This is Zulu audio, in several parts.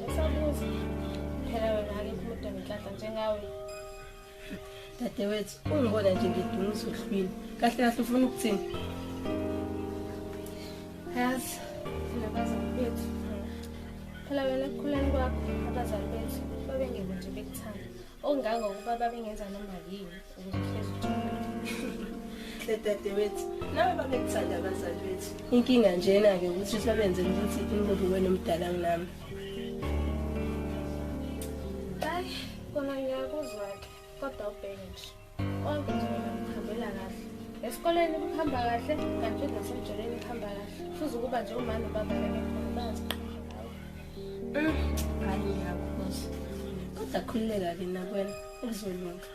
Esabuza. Phela wena akekho umuntu onenhlanhla njengawe. Dadewethu, ungibona nje ngidumisa uhlwini. Kahle kahle ufuna ukuthini? Yazi, thina abazali bethu. Phela wena ekukhuleni kwakho abazali bethu babengeke nje bekuthanda. Okungangokuba babengenza noma yini ukuze uhlezi ujabule. Dadewethu, nawe babekuthanda abazali bethu. Inkinga njena-ke ukuthi babenzele ukuthi inqobo wena omdala kunami. Hayi, kona ngiyakuzwa-ke, kodwa ubheke nje. Konke nje wena kuhambela kahle. Esikoleni kuhamba kahle, kanti futhi nasemjoleni kuhamba kahle. Futhi ukuba nje umama nobaba bengekho bazi ngawe. Hayi ngiyakuzwa. Kodwa khululeka-ke nakwena, kuzolunga.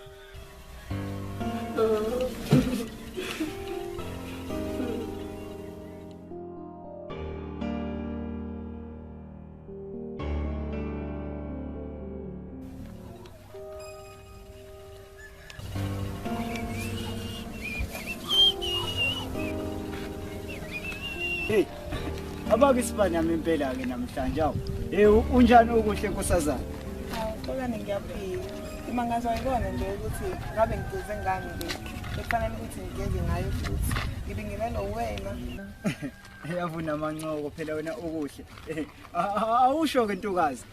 Hey, abake isibanyama impela ke namhlanje awu. Unjani okuhle nkosazana? Hawu, xolani ngiyaphila. Uma ngazayibona nje ukuthi ngabe ngicuze ngani nje. Kufanele ukuthi ngigeze ngayo futhi. Ngibingelele wena. Yavuna amancoko phela wena okuhle. Awusho ke ntokazi.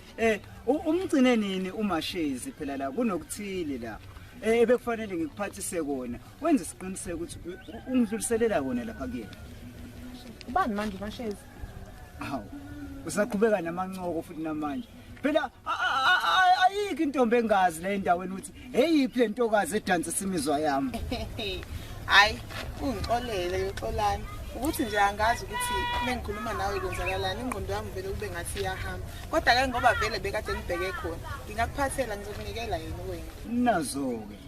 Umgcine nini umashezi phela la kunokuthile la. Ebekufanele ngikuphathise kona. Wenze isiqiniseko ukuthi ungidluliselela kona lapha kuyena. Ubani manje mashezi? Hawu, usaqhubeka namancoko futhi namanje. Phela ayikho intombi engazi la endaweni ukuthi eyiphi lentokazi edansisa imizwa yami. Hayi, ungixolele uxolani. Ukuthi nje angazi ukuthi mengikhuluma nawe kwenzakalani, ingqondo yami vele kube ngathi iyahamba. Kodwa ke ngoba vele bekade ngibheke khona, ngingakuphathela ngizokunikela yena wena.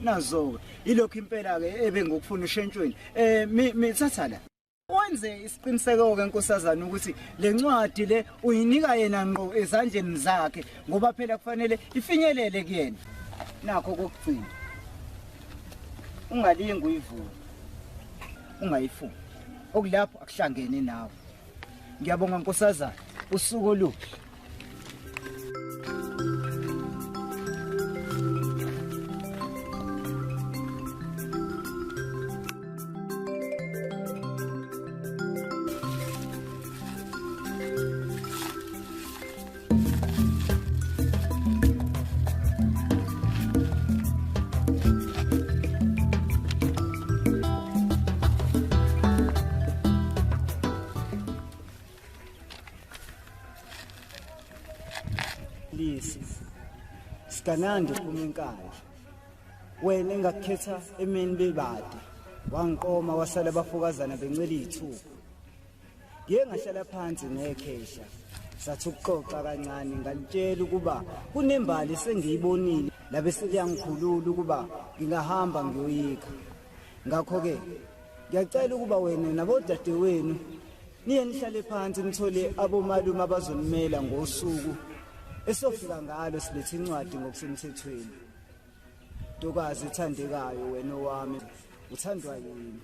Nazo-ke. Ilokho impela ke ebengukufuna ushentshweni. Mithatha la. Wenze isiqiniseko ke nkosazana ukuthi lencwadi le uyinika yena ngqo ezandleni zakhe ngoba phela kufanele ifinyelele kuyena. Nakho kokugcina. Ungalingi uyivula. Ungayifuni. Okulapho akuhlangene nawe. Ngiyabonga nkosazana. Usuku oluhle. Sikanandi uma enkaya. Wena engakhetha emini bebade. Wangiqoma wasala abafokazana bencela izithuko. Ngiye ngahlala phansi nekhesha. Sathi ukuxoxa kancane ngalitshela ukuba kunembali sengiyibonile labe seliyangikhulula ukuba ngingahamba ngiyoyika. Ngakho ke ngiyacela ukuba wena nabodadewenu niye nihlale phansi nithole abomalume abazonimela ngosuku esofika ngalo silethe incwadi ngokusemthethweni. Ntokazi ethandekayo wena wami uthandwa yini?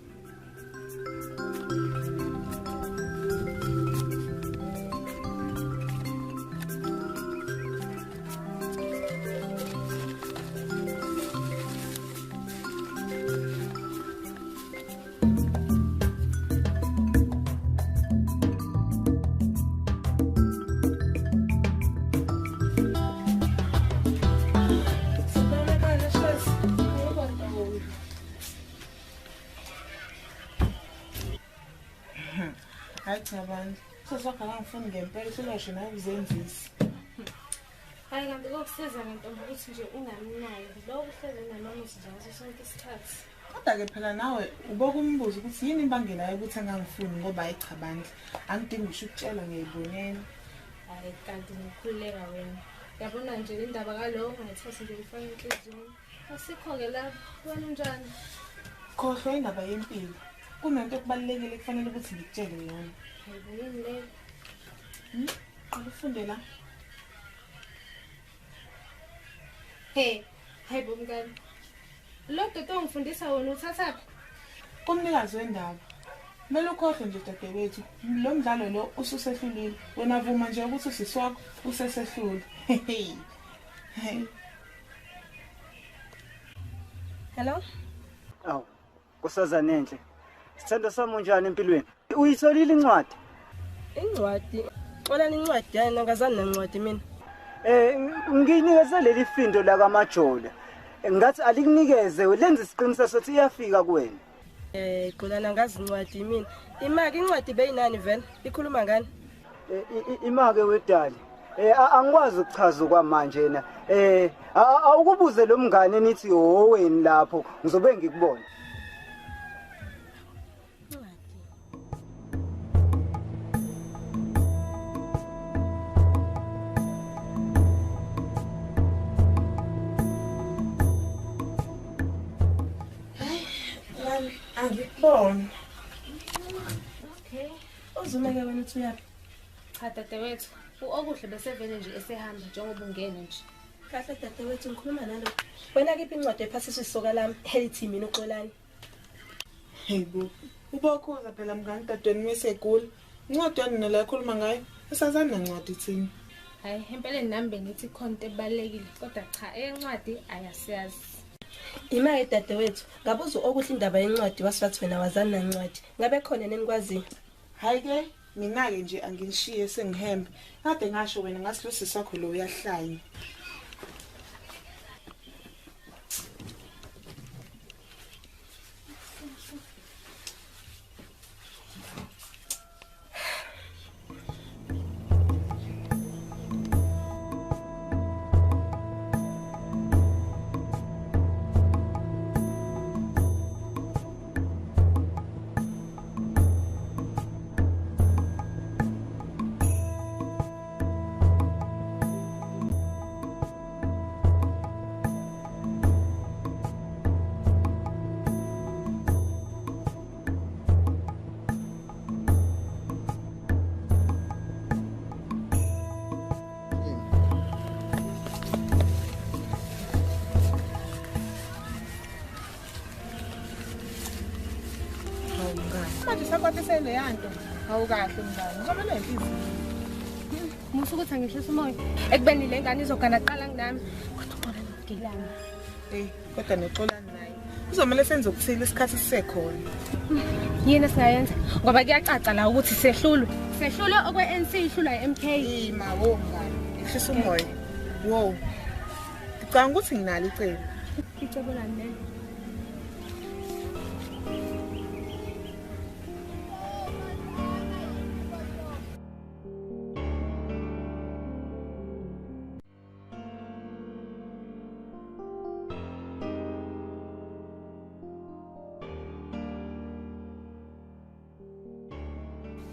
Hayi cha bandla. Sesakha ngifuna ngempela selosho nawe uzenzisa. Hayi kanti kokusiza ngentombi ukuthi nje ungaminayo. Lokho uhleze namamusi nje sonke isikhathi. Kodwa ke phela nawe uboka umbuzo ukuthi yini imbangela yokuthi angangifuni ngoba ayicha bandla. Angidingi ngisho ukutshela ngiyibonela. Hayi kanti ngikhululeka wena. Yabona nje indaba kaloko ngayithatha nje ngifake enhlizweni. Asikho-ke lapho, wena unjani? Khohlwa indaba yempilo. Kunento okubalekile kufanele ukuthi ngikutshele yona. Hayi yini le? Ufunde la. Hey, hayi bomngane. Lo dodo ongifundisa wona uthathaphi? Kumnikazi wendaba. Kumele ukhohlwe nje dadewethu. Lo mdlalo lo ususehlulile. Wena vuma nje ukuthi usiswakho usesehlule. Hey. Hello? Aw, kusazana enhle. Sithando sami unjani empilweni? Uyitholile incwadi? Incwadi. Xolani incwadi yana ngazani nencwadi mina. Ngiyinikeze leli findo la kaMajola. Ngathi alikunikeze lenze isiqiniseko sokuthi iyafika kuwena. Xolani ngazi incwadi mina. Imaki incwadi beyinani vele? Ikhuluma ngani? Imake wedali. Angikwazi ukuchaza kwamanje yena. Awukubuze lo mngane nithi oweni lapho ngizobe ngikubona. Angikubona. Okay. Uzumeke wena uthi uyaphi? Cha dadewethu, okuhle bese vele nje esehamba njengoba ungena nje. Kahle dadewethu ngikhuluma nalo. Wena kiphi incwadi ephasiswa isoka lami elithi mina uXolani? Hey bo. Ubokhuza phela mngani dadweni mesegula. Incwadi yona la ekhuluma ngayo. Esazana nencwadi thini. Hayi empeleni nami bengithi content ebalekile kodwa cha encwadi ayasiyazi. Imake dadewethu, ngabuza okuhle indaba yencwadi wasifathi wena wazana nencwadi. Ngabe khona nenikwazi? Hayi ke mina ke nje anginishiye sengihembe. Kade ngasho wena ngasilosisi sakho lo uyahlanya. Manje sakwatise le yanto. Awukahle mngani. Ngizobele inhliziyo. Musu ukuthi angihlisa umoya. Ekubeni le ngane izogana qala nginami. Kodwa uxola ngilana. Kodwa noxolani naye. Kuzomela senze ukuthile isikhathi sisekhona. Yini singayenza? Ngoba kuyacaca la ukuthi sehlulwe. Sehlulwe okwe-NC ihlulwa i-MK. Ima wo mngani. Ihlisa umoya. Wow. Ngicanga ukuthi nginalo icebo. Icebo lani lelo?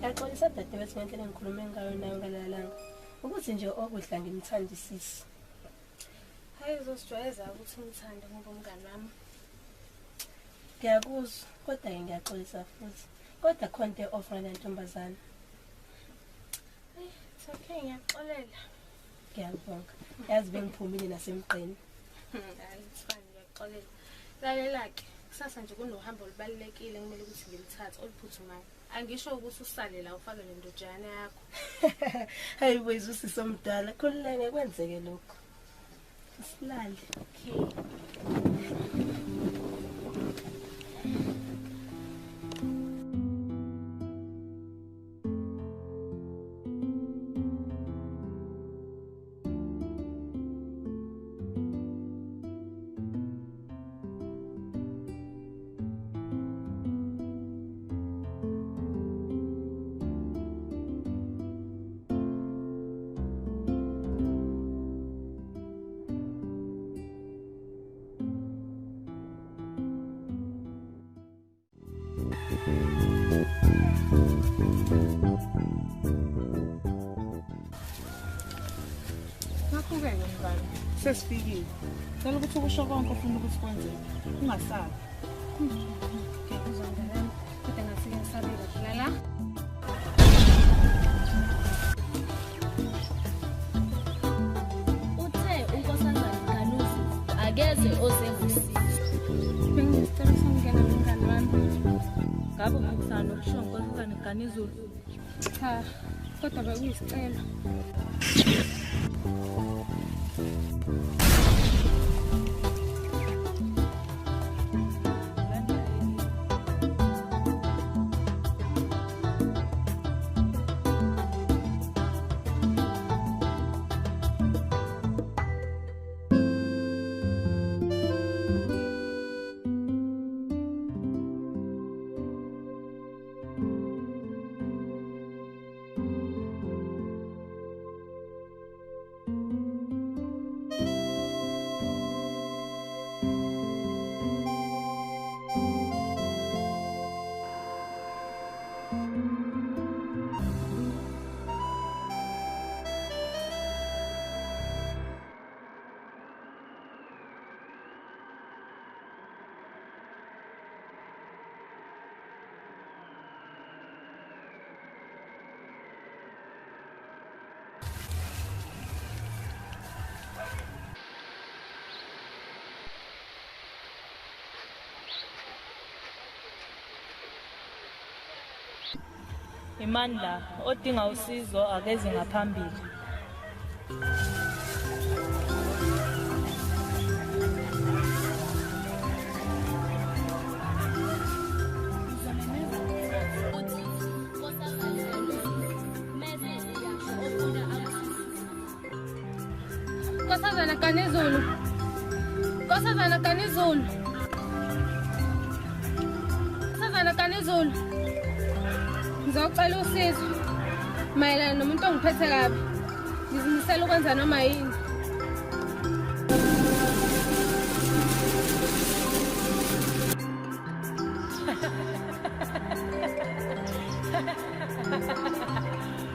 Yaxolisa dadewethu ngendlela engikhulume ngayo nayo ngalalanga. Ukuthi nje okuhle ngimthandisisi. Hayi uzosijwayeza ukuthi ngithande ngoba umngane wami. Ngiyakuzwa kodwa ngiyaxolisa futhi. Kodwa khonto offer nentombazana. It's okay ngiyaxolela. Ngiyabonga. Yazi bengiphumile nasemqeni. Hayi it's fine ngiyaxolela. Lalela-ke kusasa nje kunohambo olubalulekile kumele ukuthi ngilithathe oluphuthumayo. Angisho ukuthi usale la ufake le ndojana yakho. Hayi wezusisa omdala khululeke kwenzeke lokho. Silale. Okay. Ngakho-ke mngani, sesifikile. Ngicela ukuthi ukusho konke ofuna ukuthi kwenzeke. Ungasabi. Ngiyakuzwa mnganami, kodwa ngathi ngiyasabela khona la. Uthe unkosazana Ganuzi akeze ozengusizwe. Bengisicela sangena nomngane wami. Ngabe uphikisana nokushiwo nkosazana Ganizulu? Cha, kodwa bekuyisicelo. Imandla odinga usizo akeze ngaphambili. Nkosazana Ganizulu. Nkosazana Ganizulu. Nkosazana Ganizulu. Ngizocela usizo mayelana nomuntu ongiphethe kabi. Ngizimisela ukwenza noma yini.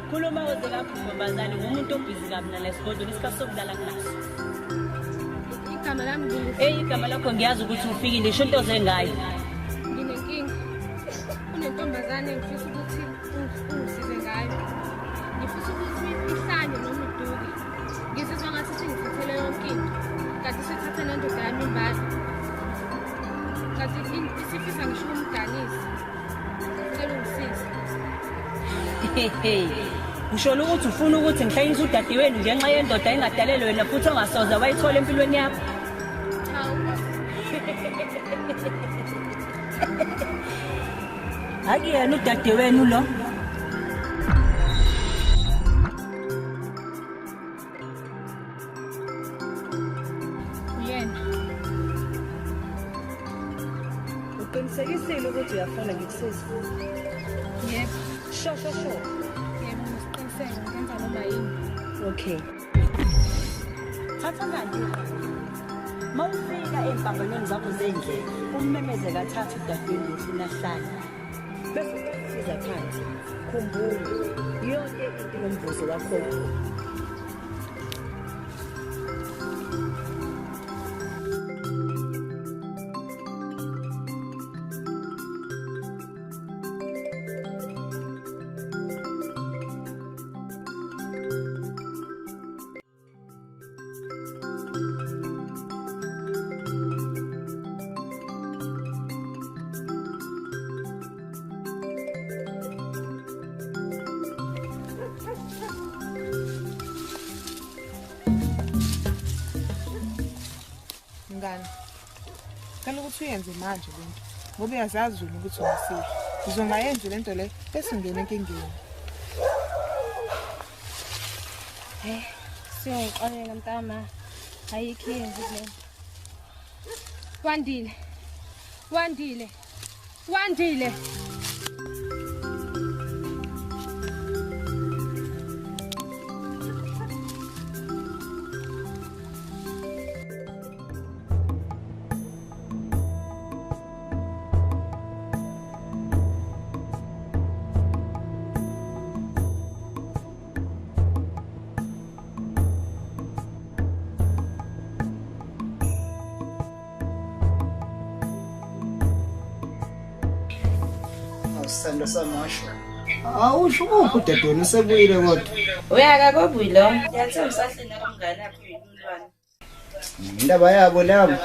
Khuluma uze lapho ngombazane ngumuntu obhizi kabi nalesigodlo isikhathi sokudlala kunaso. Igama lami Igama lakho ngiyazi ukuthi ufikile isho into zengayo. nginenkinga. Kunentombazane engifisa ukuthi ungisize ngayo. Ngifisa ukuthi ihlanye noma iduke. Ngizizwa ngathi sengithathele yonke into. Kanti sithathe nendoda yami imbali. Kanti isifisa ngisho umganisi. Ngicela ungisize. Usho ukuthi ufuna ukuthi ngihlanyise udadewenu ngenxa yendoda engadalelwe wena futhi ongasoze wayithola empilweni yakho. Akuyena udadewenu lo. Uyena. Uqinisekisile ukuthi uyafuna ngikusize? Yebo. Sho. Yebo, nesiqiniseko ngenza noma yini. Okay. Thatha kanti mawufika empambanweni zakho zendlela ummemeze kathathu udadewenu ufuna hlala. Bese usiza phansi. Khumbula yonke into ngomvuzo wakho. Ngani? Kana ukuthi uyenze manje lento. Ngoba uyazazi wena ukuthi ungasizwe. Uzongayenza lento le bese ngene enkingeni. Siyongixolela mntama. Ayikho yenze lento. Wandile. Sanda samasho. Awusho uphi dadweni usebuyile kodwa? Uyaka kobuyilo. Yathi umsahleni kamngane yakho yilulwane. Indaba yabo labo.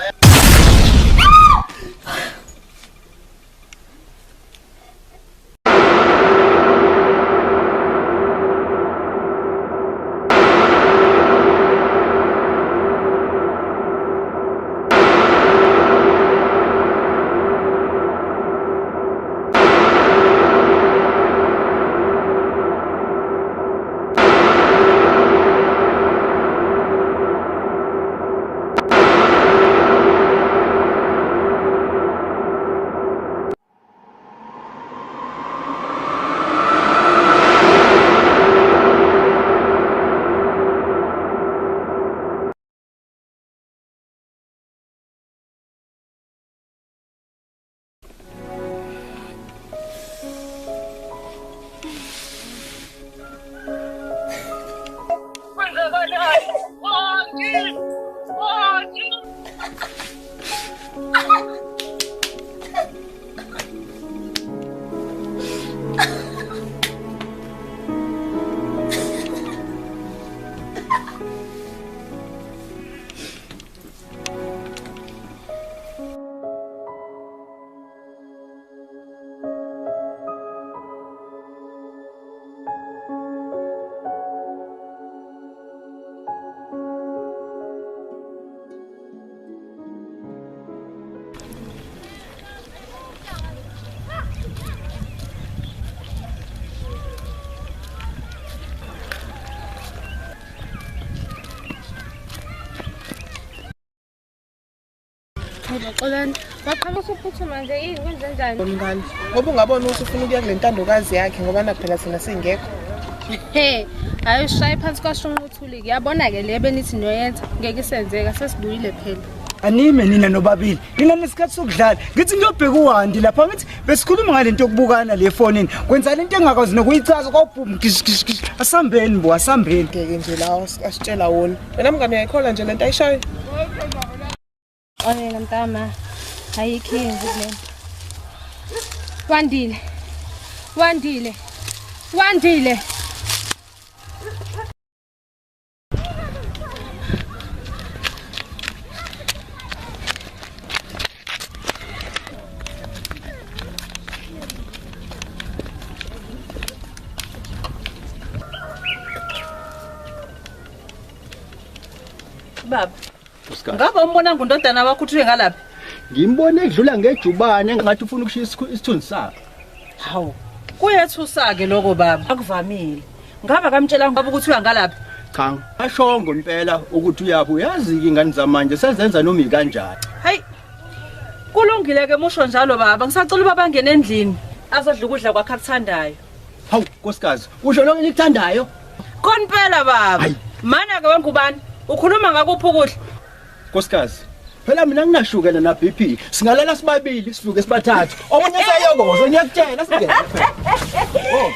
Xolani, waphela usuphuthuma nje yini kwenzenjani? Mngani, ngoba ungabona ukuthi ufuna ukuya kule ntandokazi yakhe ngoba naphela thina singekho. He, hayi ushaye phansi kwashunquthuli. Yabona-ke le benithi niyoyenza ngeke isenzeka sesibuyile phela. Anime nina nobabili. Nina nesikhathi sokudlala. Ngithi ngiyobheka uHandi lapha ngithi besikhuluma ngale nto yokubukana le fonini. Kwenza lento engakwazi nokuyichaza kwabhum gish. Asambeni bo, asambeni. Ngeke nje la asitshela wona. Wena mngani uyayikhola nje lento ayishayo. Oyela mntama, ayikho yenzi kulento. Wandile. Baba, ngabe umbona ngundodana wakho uthi ngalaphi? Ngimbone edlula ngejubane ngathi ufuna ukushisa isithunzi sakhe. Hawu, kuyethusa ke lokho baba. Akuvamile. Ngabe akamtshela ngabe ukuthi uyangalaphi? Cha, ashongo impela ukuthi uyaphi uyazi ingane zamanje sezenza noma ikanjani. Hayi. Kulungile ke musho njalo baba, ngisacela baba bangene endlini. Azodla ukudla kwakhe akuthandayo. Hawu, nkosikazi, usho lonke nikuthandayo? Konpela baba. Mana ke wengubani? Ukhuluma ngakuphi ukudla? Nkosikazi, phela mina nginashukela na BP. Singalala sibabili sivuke sibathathu. Omunye seyokoza ngiyakutshela singene. Oh.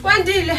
Wandile.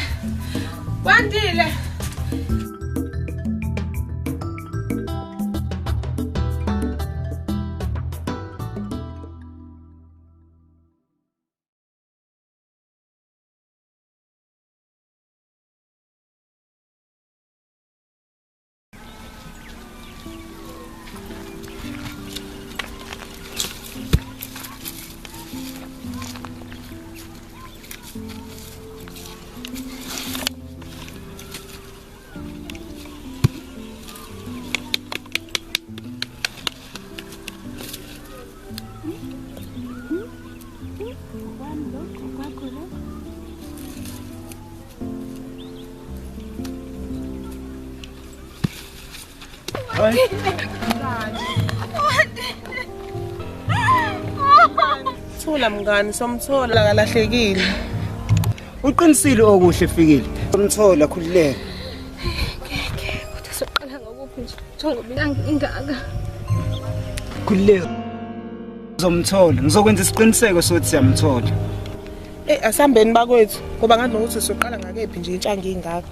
Thola mngani, somthola kalahlekile. Uqinisile okuhle fikile. Umthola khulileke. Ngeke, kodwa soqala ngakuphi nje. Njengoba ilanga ingaka. Khulileke. Uzomthola. Ngizokwenza isiqiniseko sokuthi siyamthola. Asambeni bakwethu ngoba ngathi nokuthi soqala ngakephi nje intshanga ingaka.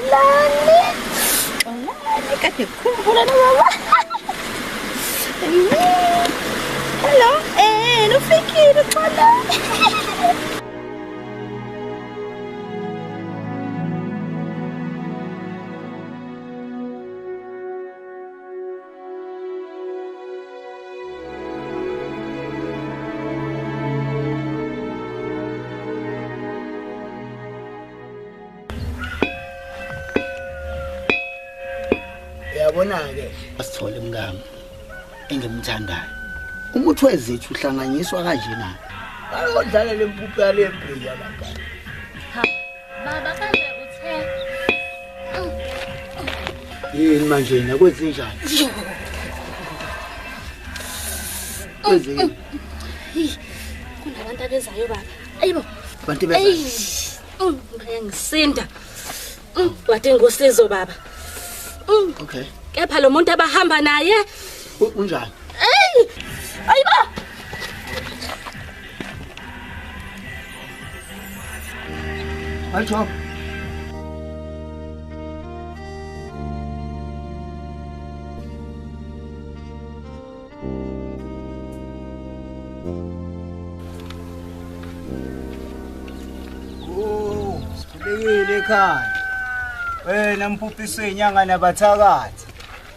Xolani. Xolani kade kukhumbula nobaba. Hello, ufikile Xolani. Uyabona ke asithole mngami engimthandayo. Umuthi wezithi uhlanganyiswa kanjena. Ayodlala lempuphu yale mbili yabangani. Ha, baba kade uthe. Yini manje na kwezinjani? Kwezini? Kunabantu abezayo baba. Ayibo. Bantu bezayo. Ngisinda. Wade ngosizo baba. Okay. Kepha lo muntu abahamba naye Unjani? Ayibo. Ayitho. Sibekile ekhaya. Wena mpuphiso inyanga nabathakathi.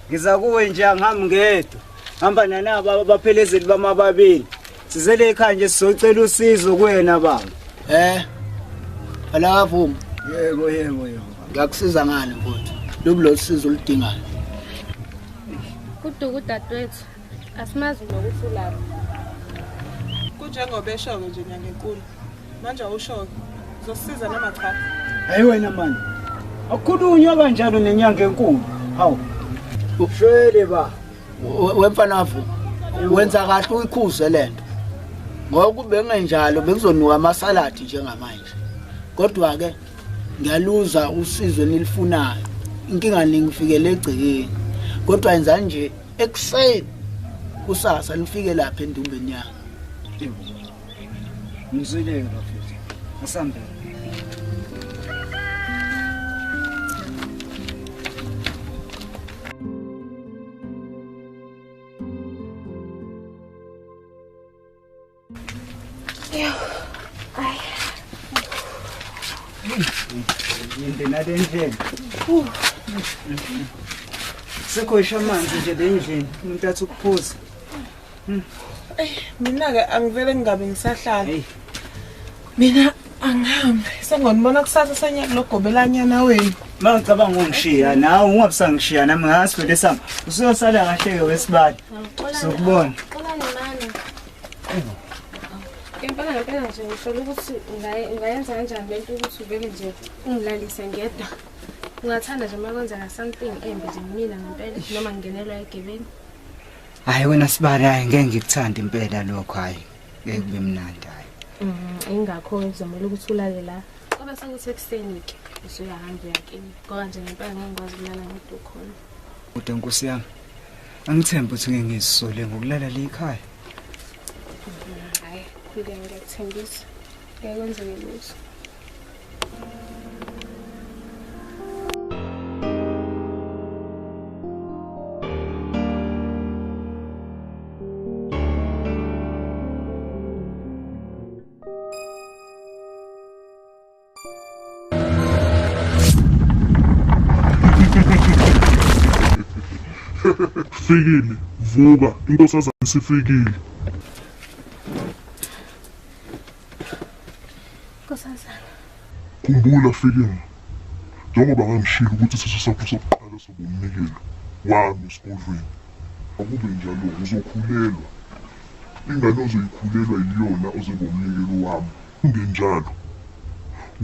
Ngiza kuwe nje angihamba ngedwa. Hamba nanaba abaphelezeli bamababili. Sizele ekhaya nje sizocela usizo kuwena baba. Ala vuma. Yebo. Ngiyakusiza ngani mfowethu? Lobulo usizo oludingayo. Kuduku dadwethu. Asimazi nokuthi ulapha. Kunjengoba esho-ke nje nyanga enkulu. Manje awusho-ke. Uzosiza noma cha? Hayi wena manje. Akukhulunywa kanjalo nenyanga enkulu. Hawu. Ushwele ba. Wemfanafu. Wenza kahle uyikhuze lento. Ngoba bengenjalo bekuzonuka amasaladi njengamanje. Kodwa ke ngiyaluza usizo nilifunayo. Inkinga ningifikele egcekeni. Kodwa yenza nje ekuseni kusasa nifike lapha endumbeni yakho. Ngizwile bafethu. Asambe. Yinde nalenjeni. Sekhoisha amanzi nje lendlini umuntu athi ukuphuza. Mina ke angivele ngingabe ngisahlala. Mina angihambe. Sengibona kusasa senya kulogobelanyana wenu. Mangicabanga ungishiya nawe ungabisangishiya nami ngasivele sami. Usuyosala kahle ke wesibali. Sokubona. Xolani mama. Impela nje ngisholo ukuthi ngayenza kanjani lento ukuthi uvele nje ungilalise ngedwa. Ungathanda nje makwenzeka something embi nje mina ngempela noma ngingenelwa egebeni. Hayi wena sibali hayi ngeke ngikuthanda impela lokho hayi. Ngeke kube mnandi hayi. Ingakho ngizomela ukuthi ulale la. Ngoba sekuthi ekseni ke usuyahamba yakini. Ngoba nje ngempela ngingakwazi ukulala ngedwa khona. Kodwa Nkosi yami. Angithemba ukuthi ngeke ngizisole ngokulala la ekhaya. Hayi, ngiyakuthembisa. Ngeke kwenzeke lutho. Fikile, vuka, inkosazana isifikile. Nkosazana. Khumbula Fikile. Njengoba ngangishilo ukuthi isiso sakho sokuqala sobumnikelo wami esikolweni. Akube njalo uzokhulelwa. Ingane ozoyikhulelwa yiyona ozoba umnikelo wami. Kungenjalo.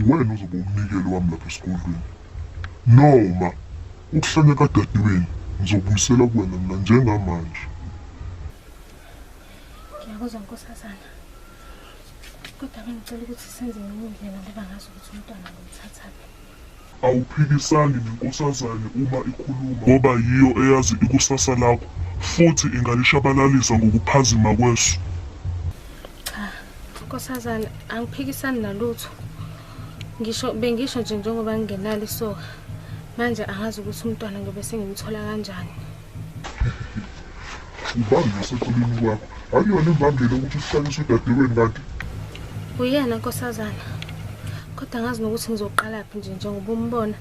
Wena uzoba umnikelo wami lapha esikolweni. Noma ukuhlanya kadadewenu ngizobuyisela kuwena mina njengamanje. Ngiyakuzwa Nkosazana. Kodwa ngicela ukuthi senze enye indlela ngoba ngazi ukuthi umntwana ngomthathaphi. Awuphikisani nenkosazane uma ikhuluma ngoba yiyo eyazi ikusasa lakho futhi ingalishabalalisa ngokuphazima kweso. Cha, Nkosazana angiphikisani nalutho. Bengisho nje njengoba ngingenalo isoka. Manje angazi ukuthi umntwana ngobe sengimthola kanjani. Ubambe useceleni kwakho. Akuyona imbambile ukuthi usihlalise udadewenu kanti. Uyena Nkosazana. Kodwa angazi nokuthi ngizoqala phi njengoba umbona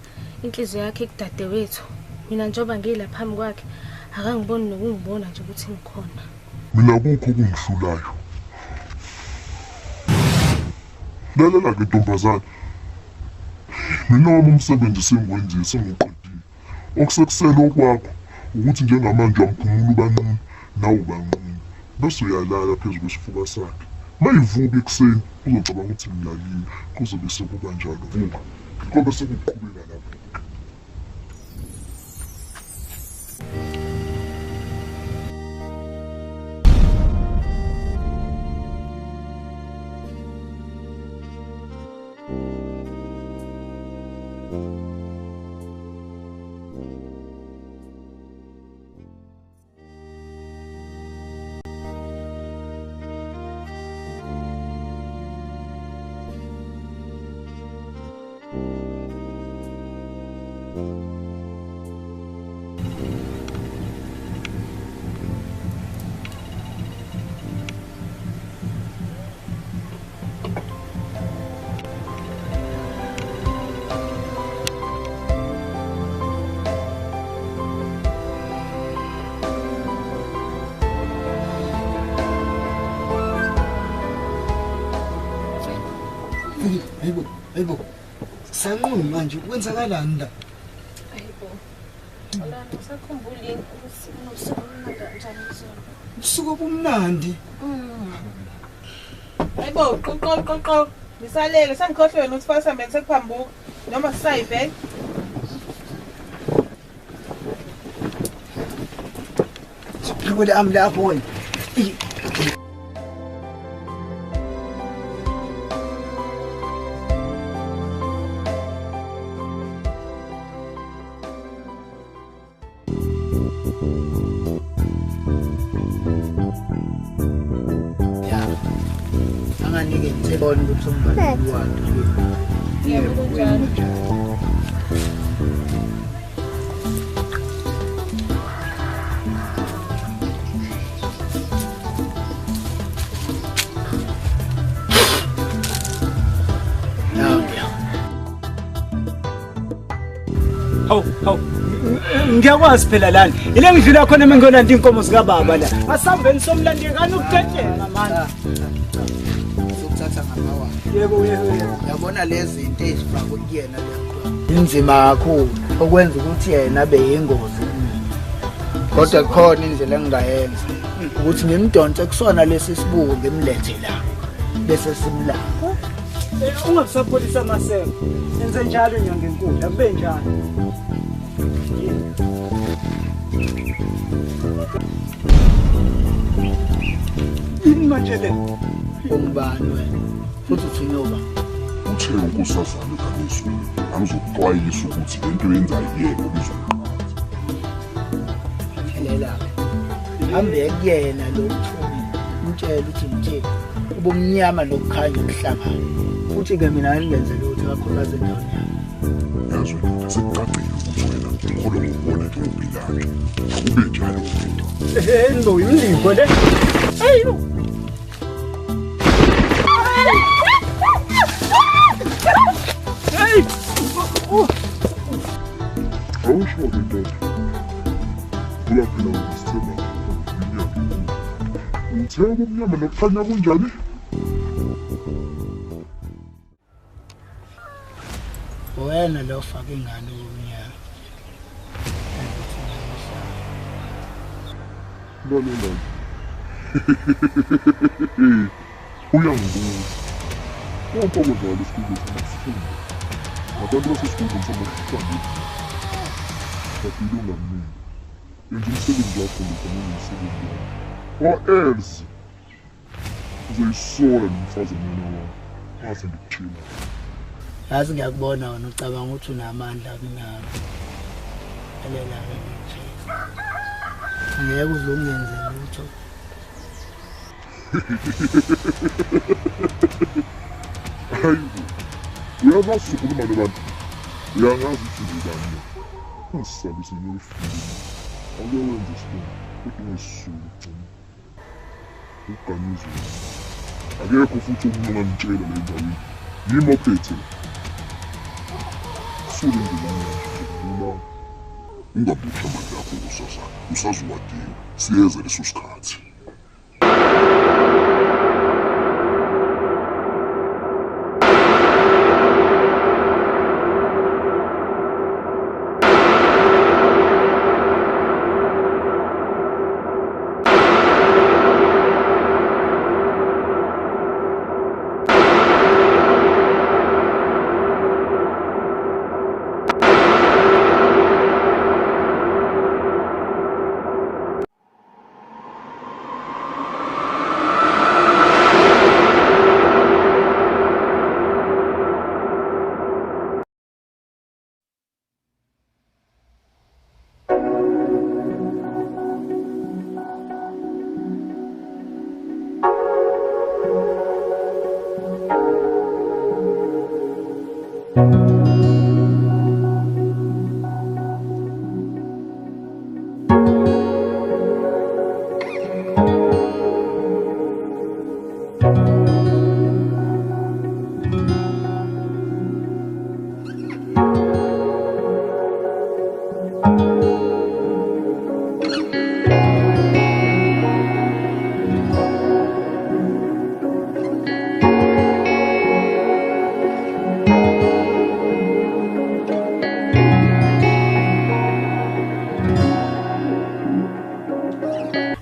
inhliziyo yakhe kudadewethu. Mina njoba ngila phambi kwakhe akangiboni nokungibona nje ukuthi ngikhona. Mina kukho kungihlulayo. Lalela ke ntombazana. Mina wami umsebenzi sengwenzile sengiqedile. Okusekusela okwakho ukuthi njengamanje amphumula ubanqunu nawe ubanqunu. Bese uyalala phezulu kwesifuba sakhe. Mayivuka ekuseni uzocabanga ukuthi ngilalile kuzobe sekuba njalo vuka. Kodwa sekuqhubeka lapho. Hayibo. Sanqunu manje kwenzakalani la? Hayibo. Ola ngisakhumbula usuku kanjani izolo. Usuku obumnandi. Hayibo, qoqo. Nisalele sangikhohlwe ukuthi fasambe sekuphambuka noma sisayive. Siphikule ami lapho wena. Anganike ngithebona ukuthi umngane wakhe. Yebo njalo. Hawu. Ngiyakwazi phela lana. Ile ngidlula khona mengiyolanda inkomo zika baba la. Asambeni somlandekani ukutetshela manje. Uzokuthatha ngamawa. Yebo. Yabona lezi zinto ezifakwe kuyena leyo. Inzima kakhulu okwenza ukuthi yena abe yingozi. Kodwa khona indlela engingayenza ukuthi ngimdonse kusona lesi sibuko ngimlethe la. Bese simlapha. Ungasapholisa amaseko. Enze njalo inyanga enkulu, akube njalo. Yini manje le? Ungubani wena? Futhi uthinyoba. Uthe unkosazana kaNisu angizokuxwayisa ukuthi lento yenzayo yena ubizoqala. Lela. Hambe kuyena lo mthumi. Umtshela ukuthi ngithe ubumnyama nokukhanya ukuhlangana. Futhi ke mina ngilenze lutho kakhulukazi endaweni yami. Yazwe lento sekucacile ukuthi wena ukholo ngokubona ke uphilana. Ube njalo into. Ndo imlingo le. Ayo. Hey! Awusho into. Uyaphila ukusithemba. Uthemba ubumnyama nokukhanya kunjani? Wena lo faka ingane yomnyama. Lolo. Uyangibuza. Wonke ukudlala esikhundleni somfundi. Abantu basesikhundleni somfundi. Bafile ungamnini. Yenza umsebenzi wakho ngomsebenzi wakho. Else uzoyisola nomfazi mina wakho. Ase ngikuthina. Yazi ngiyakubona wena ucabanga ukuthi unamandla kunami. Elela nje. Angeke uzongenze lutho. Hayibo. Uyazazi ukukhuluma nabantu. Uyangazi ukuthi ngibani. Ungasabisi ngiyofika. Awuyenza isibongo, kodwa ungasisulu gcina. Uganizwe. Akekho futhi umuntu ongangitshela le ndaweni. Yimi ophethe. Sule ngilanga. Ungabuthi amandla akho usazana. Usazowadinga. Siyeza leso sikhathi.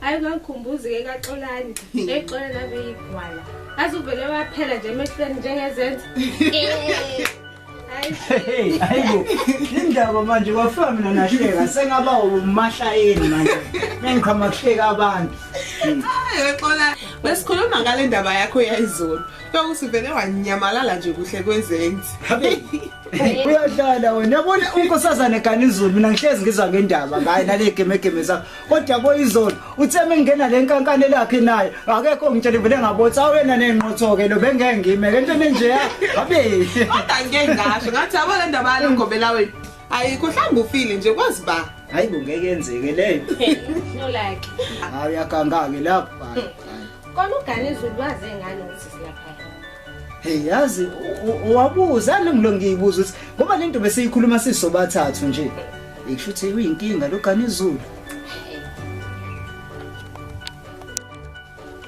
Ayingakhumbuzi-ke kaXolani eXola nabe igwala azuvele waphela nje emehlweni njengezenzo. Hayibo indaba manje kwafika mina nahleka sengaba umashayeni manje ngikhama kuhleka abantu. Xolani besikhuluma ngale ndaba yakho yayizolo yokusivele wanyamalala nje kuhle kwezenzi. Uyadlala wena yabona unkosazana Ganizulu mina ngihlezi ngizwa ngendaba ngaye nale gemegeme zakho kodwa boyizolo utheme ngena lenkankane lakhe naye akekho ngitshela vele ngabotha wena nenqotho ke lo bengeke ngime ke into nje abe kodwa ngeke ngasho ngathi yabo le ndaba yalengobela wena ayikho mhlawumbe ufile nje kwazi ba hayi kungeke yenzeke leyo No like. hayi yakanga ke lapha Kona uGanizulu waze ngani ukuthi silapha. hey yazi wabuza ngilo ngiyibuza ukuthi ngoba lento besiyikhuluma sisobathathu nje ikushuthi uyinkinga lo Ganizulu.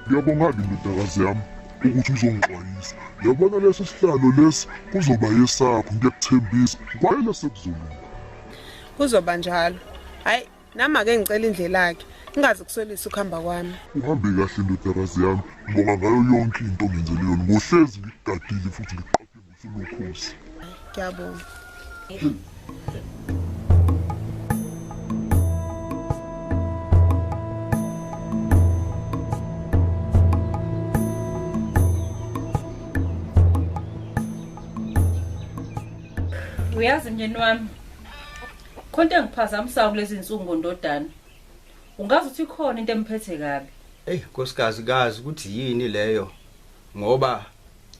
Ngiyabonga indodakazi yami ukuthi uzongixwayisa. Yabona leso sihlalo lesi kuzoba yesakho ngiyakuthembisa. Kwayela sekuzolunga. kuzoba njalo. Hayi nami ake ngicela indlela yakhe ngingazi kusolisa ukuhamba kwami. Uhambe kahle indodakazi yami. Ngibonga ngayo yonke into ngenzele yona. Ngohlezi ngikugadile futhi ngiqaphe ngosulukhosi. Ngiyabonga. Uyazi mnyeni wami. Khonto engiphazamisa kulezi insuku ngondodana. Ungazi ukuthi khona into emphethe kabi. Nkosikazi kazi ukuthi yini leyo ngoba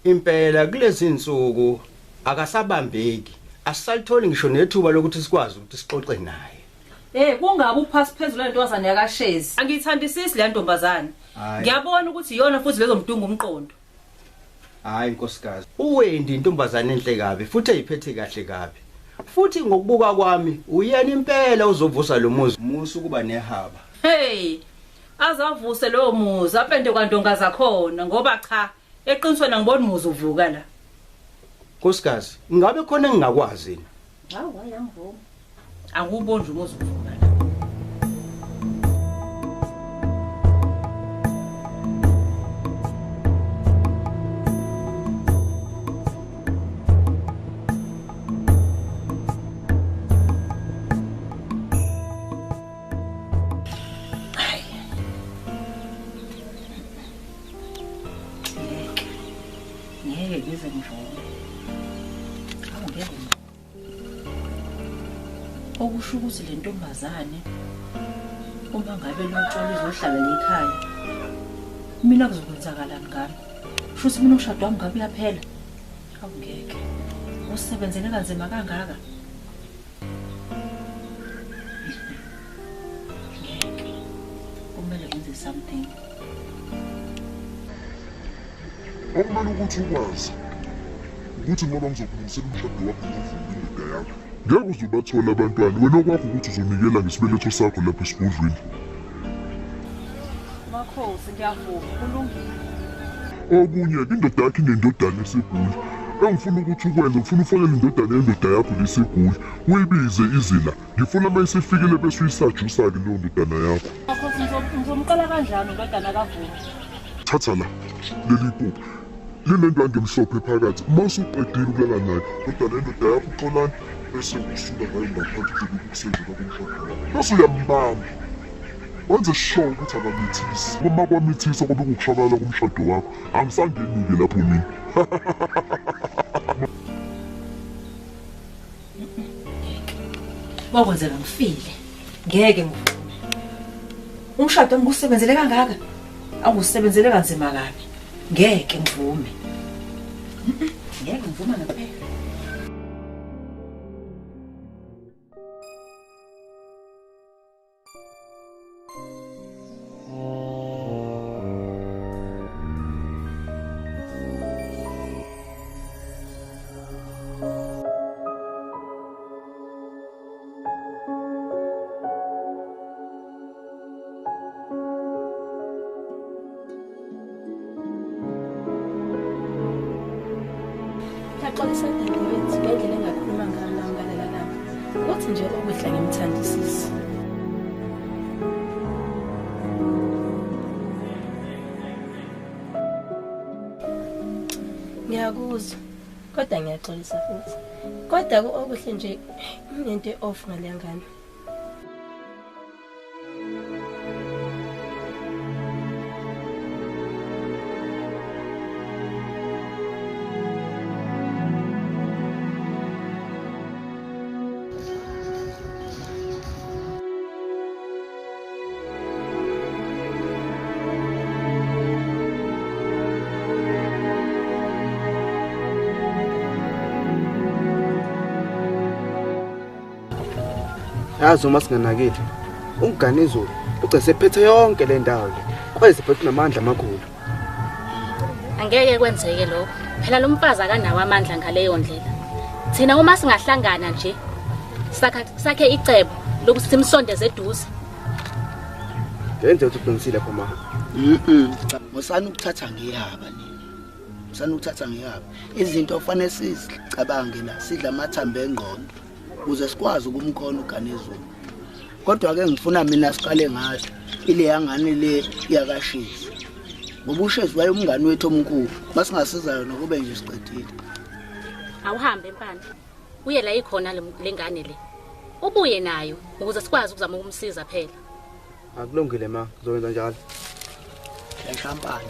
impela kulezi insuku akasabambeki. Asisalithola ngisho nethuba lokuthi sikwazi ukuthi sixoxe naye. Kungabe uphasi phezulu lentwazana yakashezi. Angithandisisi le ntombazana. Ngiyabona ukuthi iyona futhi lezo mdungu umqondo. Hayi nkosikazi. Uwendi intombazana enhle kabi futhi ayiphethe kahle kabi. Futhi ngokubuka kwami uyena impela uzovusa lo muzi ukuba nehaba. Azavuse lo muzi apende kwandonga zakhona ngoba cha eqinisweni ngibona umuzi uvuka la. Nkosikazi, ngabe khona engingakwazi na? Hawu ayangivuma. Angubonje umuzi uvuka la. Okusho ukuthi le ntombazane uma ngabe lontsholo izohlala la ekhaya mina kuzokwenzakala ngami futhi mina ushado wami ngabe uyaphela awungeke usebenzele kanzima kangaka kumele wenze something. Okumele ukuthi ukwazi ukuthi ngoba ngizokulungisela umshado wakho ngovula indoda yakho ngeke uze ubathola abantwana wena okwakho ukuthi uzonikela ngesibeletho sakho lapha esigodlweni. Makhosi ngiyavuma kulungile. Okunye-ke indoda yakho inendodana eseGoli engifuna ukuthi ukwenza ngifuna ufonele indodana yendoda yakho leseGoli uyibize izila ngifuna uma isifikile bese uyisajusa-ke leyo ndodana yakho. Makhosi ngizomqala kanjani indodana kavuma? Thatha la leli phupho linendwangu emhlophe phakathi uma usuqedile ukulala naye kodwa nendoda yakho uxolani bese usuka ngayo ngaphandle kokusenzela komshado wakho bese uyambamba wenze sure ukuthi akamithisi uma kwamithisa kube kukushabalala komshado wakho angisangeni-ke lapho mina. Wakwenzela ngifile ngeke ngivume. Umshado ngikusebenzele kangaka awusebenzele kanzima kabi ngeke ngivume. Ngeke ngivuma ngaphela. Ngiyaxolisa dadewethu ngendlela engakhuluma ngayo la ngalela lami. Ukuthi nje okuhle ngimthandisisi. Ngiyakuzwa kodwa ngiyaxolisa futhi. Kodwa okuhle nje inento off ngale ngane. Yazi uma singanakile unganezulu ugcese phethe yonke le ndawo le kweze phethe namandla amakhulu. Angeke kwenzeke lokho. Phela lo mfazi akanawo amandla ngaleyo ndlela. Thina uma singahlangana nje sakhe icebo lokuthi simsondeze eduze. Ngenze ukuthi uqinisile lapha ma. Musana ukuthatha ngiyaba nini. Musana ukuthatha ngiyaba. Izinto kufanele sizicabange la sidla amathambo engqondo. Ukuze sikwazi ukumkhona uganezulu. Kodwa ke ngifuna mina siqale ngathi ile yangane le yakashisi. Ngoba ushezi waye umngani wethu omkhulu, masingasiza yona kube nje siqedile. Awuhambe empande. Uye la ikhona lengane le. Ubuye nayo ukuze sikwazi ukuzama ukumsiza phela. Akulungile ma, ngizokwenza njalo. Yashampane.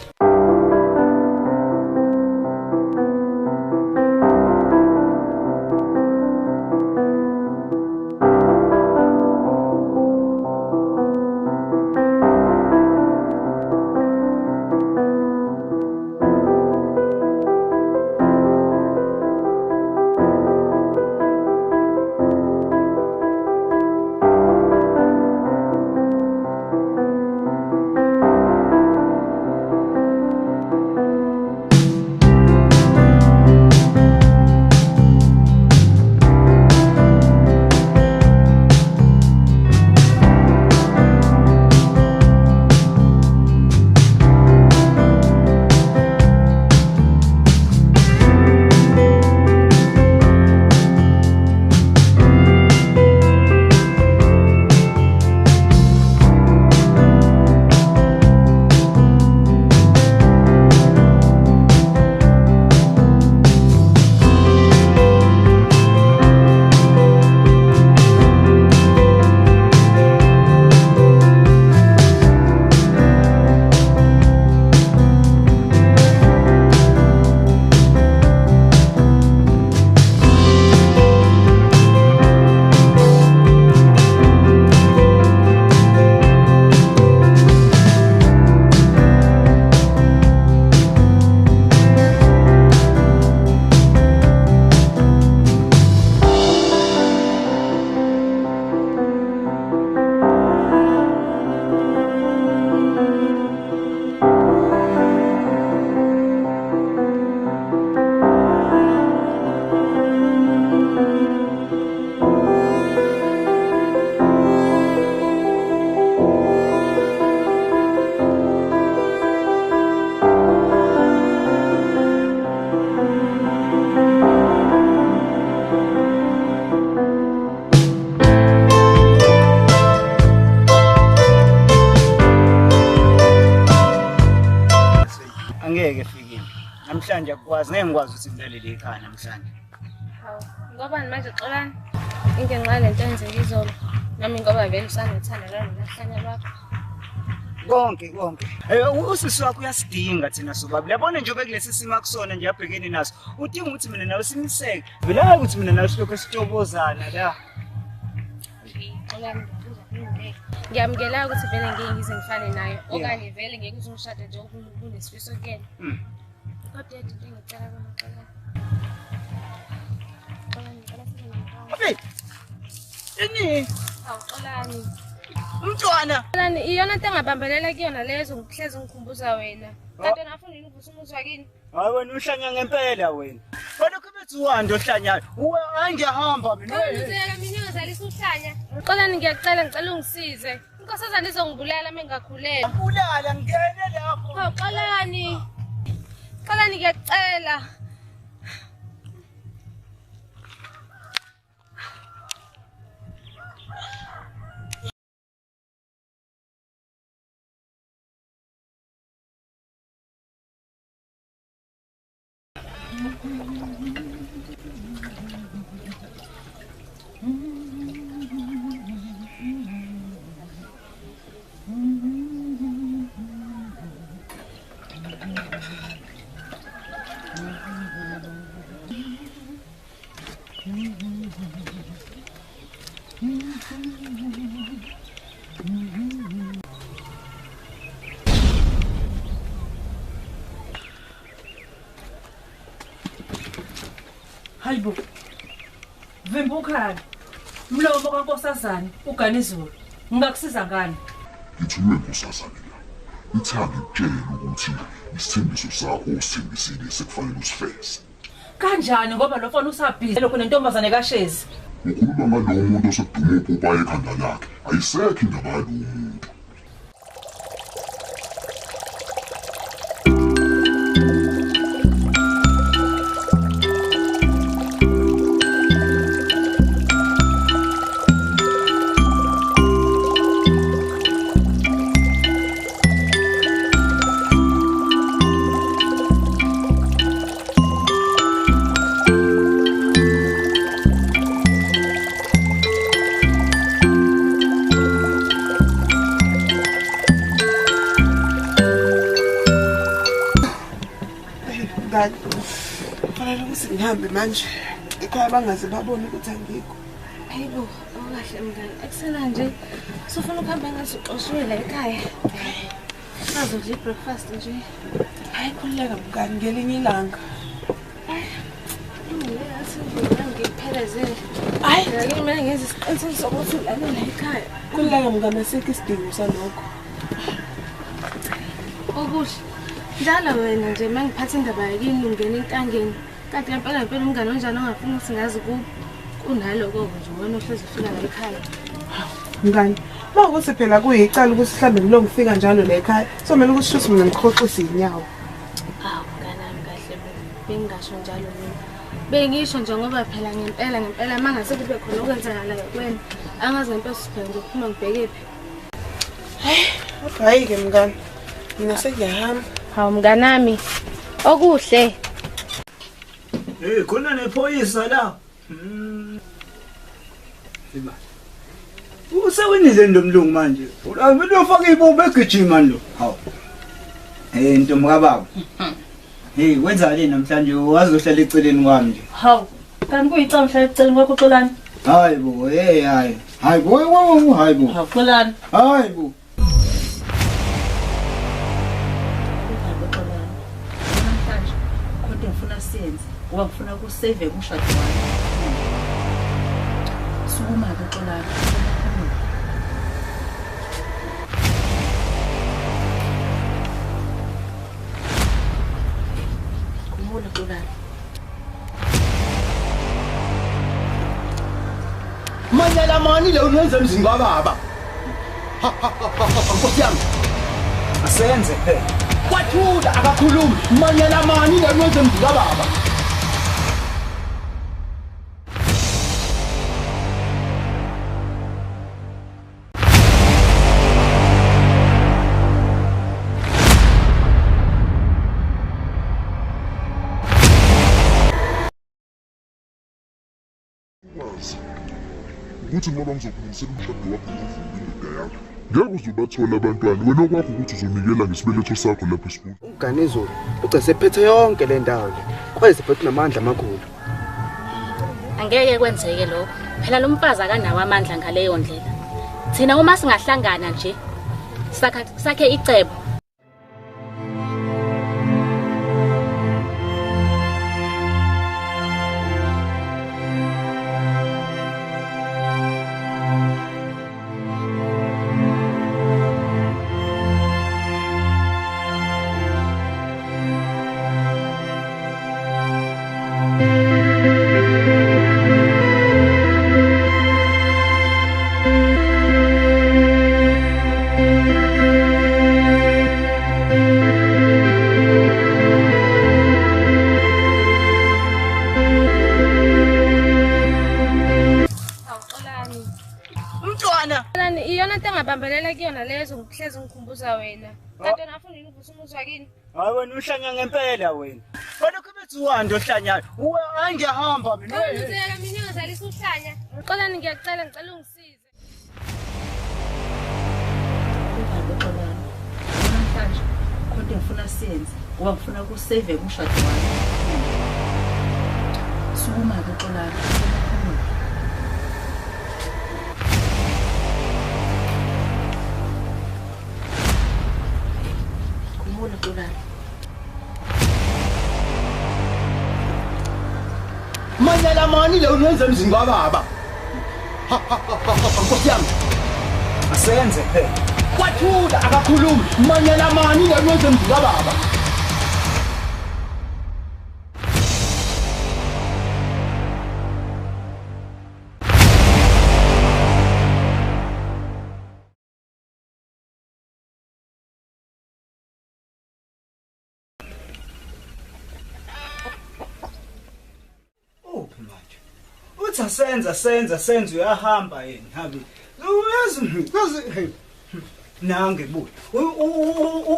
ngiyakwazi ngeke ngikwazi ukuthi ngilalele ekhaya namhlanje. Hawu, ngoba manje Xolani? Ingenxa lento eyenzeke izolo. Nami ngoba vele usanethanda lalahlanya lwakho. Konke. Usisi wakho uyasidinga thina sobabili. Yabona nje bekulesi simo akusona nje yabhekene naso. Udinga ukuthi mina nawe simiseke. Vele hayi ukuthi mina nawe silokho sitobozana la. Xolani, ngiyamukela ukuthi vele ngeke ngize ngifane naye. Okanye vele ngeke uzongishada nje kunesifiso kuyena. Kodwa into engicela bona Xolani. Abe. Ini? Hawu Xolani. Umntwana. Xolani iyona into engabambelela kuyona lezo ngihlezi ngikhumbuza wena. Kanti nafuna yini ukuthi umuzwa kini? Hayi wena uhlanya ngempela wena. Balokho bethi uwanda ohlanyayo. Uwe angihamba mina. Ngizeka mina ngizalisa uhlanya. Xolani ngiyacela ngicela ungisize. Inkosazana izongibulala mengakhulelwa. Bulala ngene lapho. Hawu Xolani. Xolani ngiyacela. Hayibo. Vembukhani. Mlomo kaNkosazana uGanizulu. Ngingakusiza ngani? Ngithume nkosazana la. Ithanda ukutshela ukuthi isithembiso sakho osithembisile sekufanele usifeze. Kanjani ngoba lo mfana usabhizi lokho nentombazane kaShezi. Ukhuluma ngalowo muntu osedume upopa ekhanda lakhe. Ayisekho indaba yalowo muntu. Kufanele ukuthi ngihambe manje. Ekhaya bangaze babone ukuthi angikho. Hayibo, okahle mngani. Akusena nje. Sofuna ukuhamba ngathi uxoshiwe la ekhaya. Azodla breakfast nje. Hayi khululeka mngani ngelinye ilanga. Ngiphelezele. Hayi, ngeke mina ngenze isiqiniseko sokuthi ulalela ekhaya. Khululeka mngani asekho isidingo salokho. Okuhle. Njalo wena nje mangiphatha indaba yakini ungena enkangeni. Kanti ngempela umngane onjani ongafuni ukuthi ngazi kunaloko nje wena ohlezi ufika la ekhaya. Mngani, mawukuthi phela kuyicala ukuthi mhlambe ngilo ngifika njalo la ekhaya. Somela ukuthi shuthi mina ngikhoxisa inyawo. Hawu mnganami kahle bengingasho njalo mina. Bengisho nje ngoba phela ngempela mangase kube khona okwenzakalayo kuwena. Angazi ngempela siphela nje ukuphuma ngibhekephi. Hayi-ke mngani. Mina sengiyahamba. Hawu mnganami. Okuhle. Khona nephoyisa la. Usewinile ndomlungu manje. Ulamele ufake ibombe egijima lo. Hawu. Ntombi kababa. Wenzani namhlanje wazohlala eceleni kwami nje. Hawu, kanti kuyicala mhlala eceleni kwakho Xolani? Hayibo, hayi. Hayibo, hayibo. Hawu Xolani. Hayibo. Namhlanje kodwa ngifuna siyenze ngoba ngifuna ukusave umshado wami. Sukuma-ke Xolani. Khumula Xolani. Manyala mani le unwenza mzimba kababa. Nkosi yami. Asenze phela. Kwathula akakhulumi. Manyala mani le unwenza mzimba kababa. engingakwenza ukuthi ngoba ngizokulungisela umshado wakho ngivule indoda yakho ngeke uzubathola abantwana wena okwakho ukuthi uzonikela ngesibeletho sakho lapha esikhulu uGanizulu ugcese ephethe yonke le ndawo le kweze phela namandla amakhulu Angeke kwenzeke lokho. Phela lo mfazi akanawo amandla ngaleyo ndlela. Thina uma singahlangana nje sakhe icebo. Iyona into engabambelela kuyona lezo ngihlezi ngikhumbuza wena. Kanti ngafuna ukuvusa umuzwa kini. Hayi wena uhlanya ngempela wena. Lokho bethi uwanda ohlanyayo. Uwe angihamba mina. Ngizeka mina ngizalisa uhlanya. Xolani ngiyacela ngicela ungisize. Namhlanje kodwa ngifuna siyenze ngoba ngifuna ukusave umshado wami. Sukuma ke Xolani. Manyala mani le unyenza emzini kababa. Nkosi yami. Asenze phela. Wathula akakhulumi. Manyala mani le unyenza emzini kababa. Senza uyahamba yena habi uyazi nange buya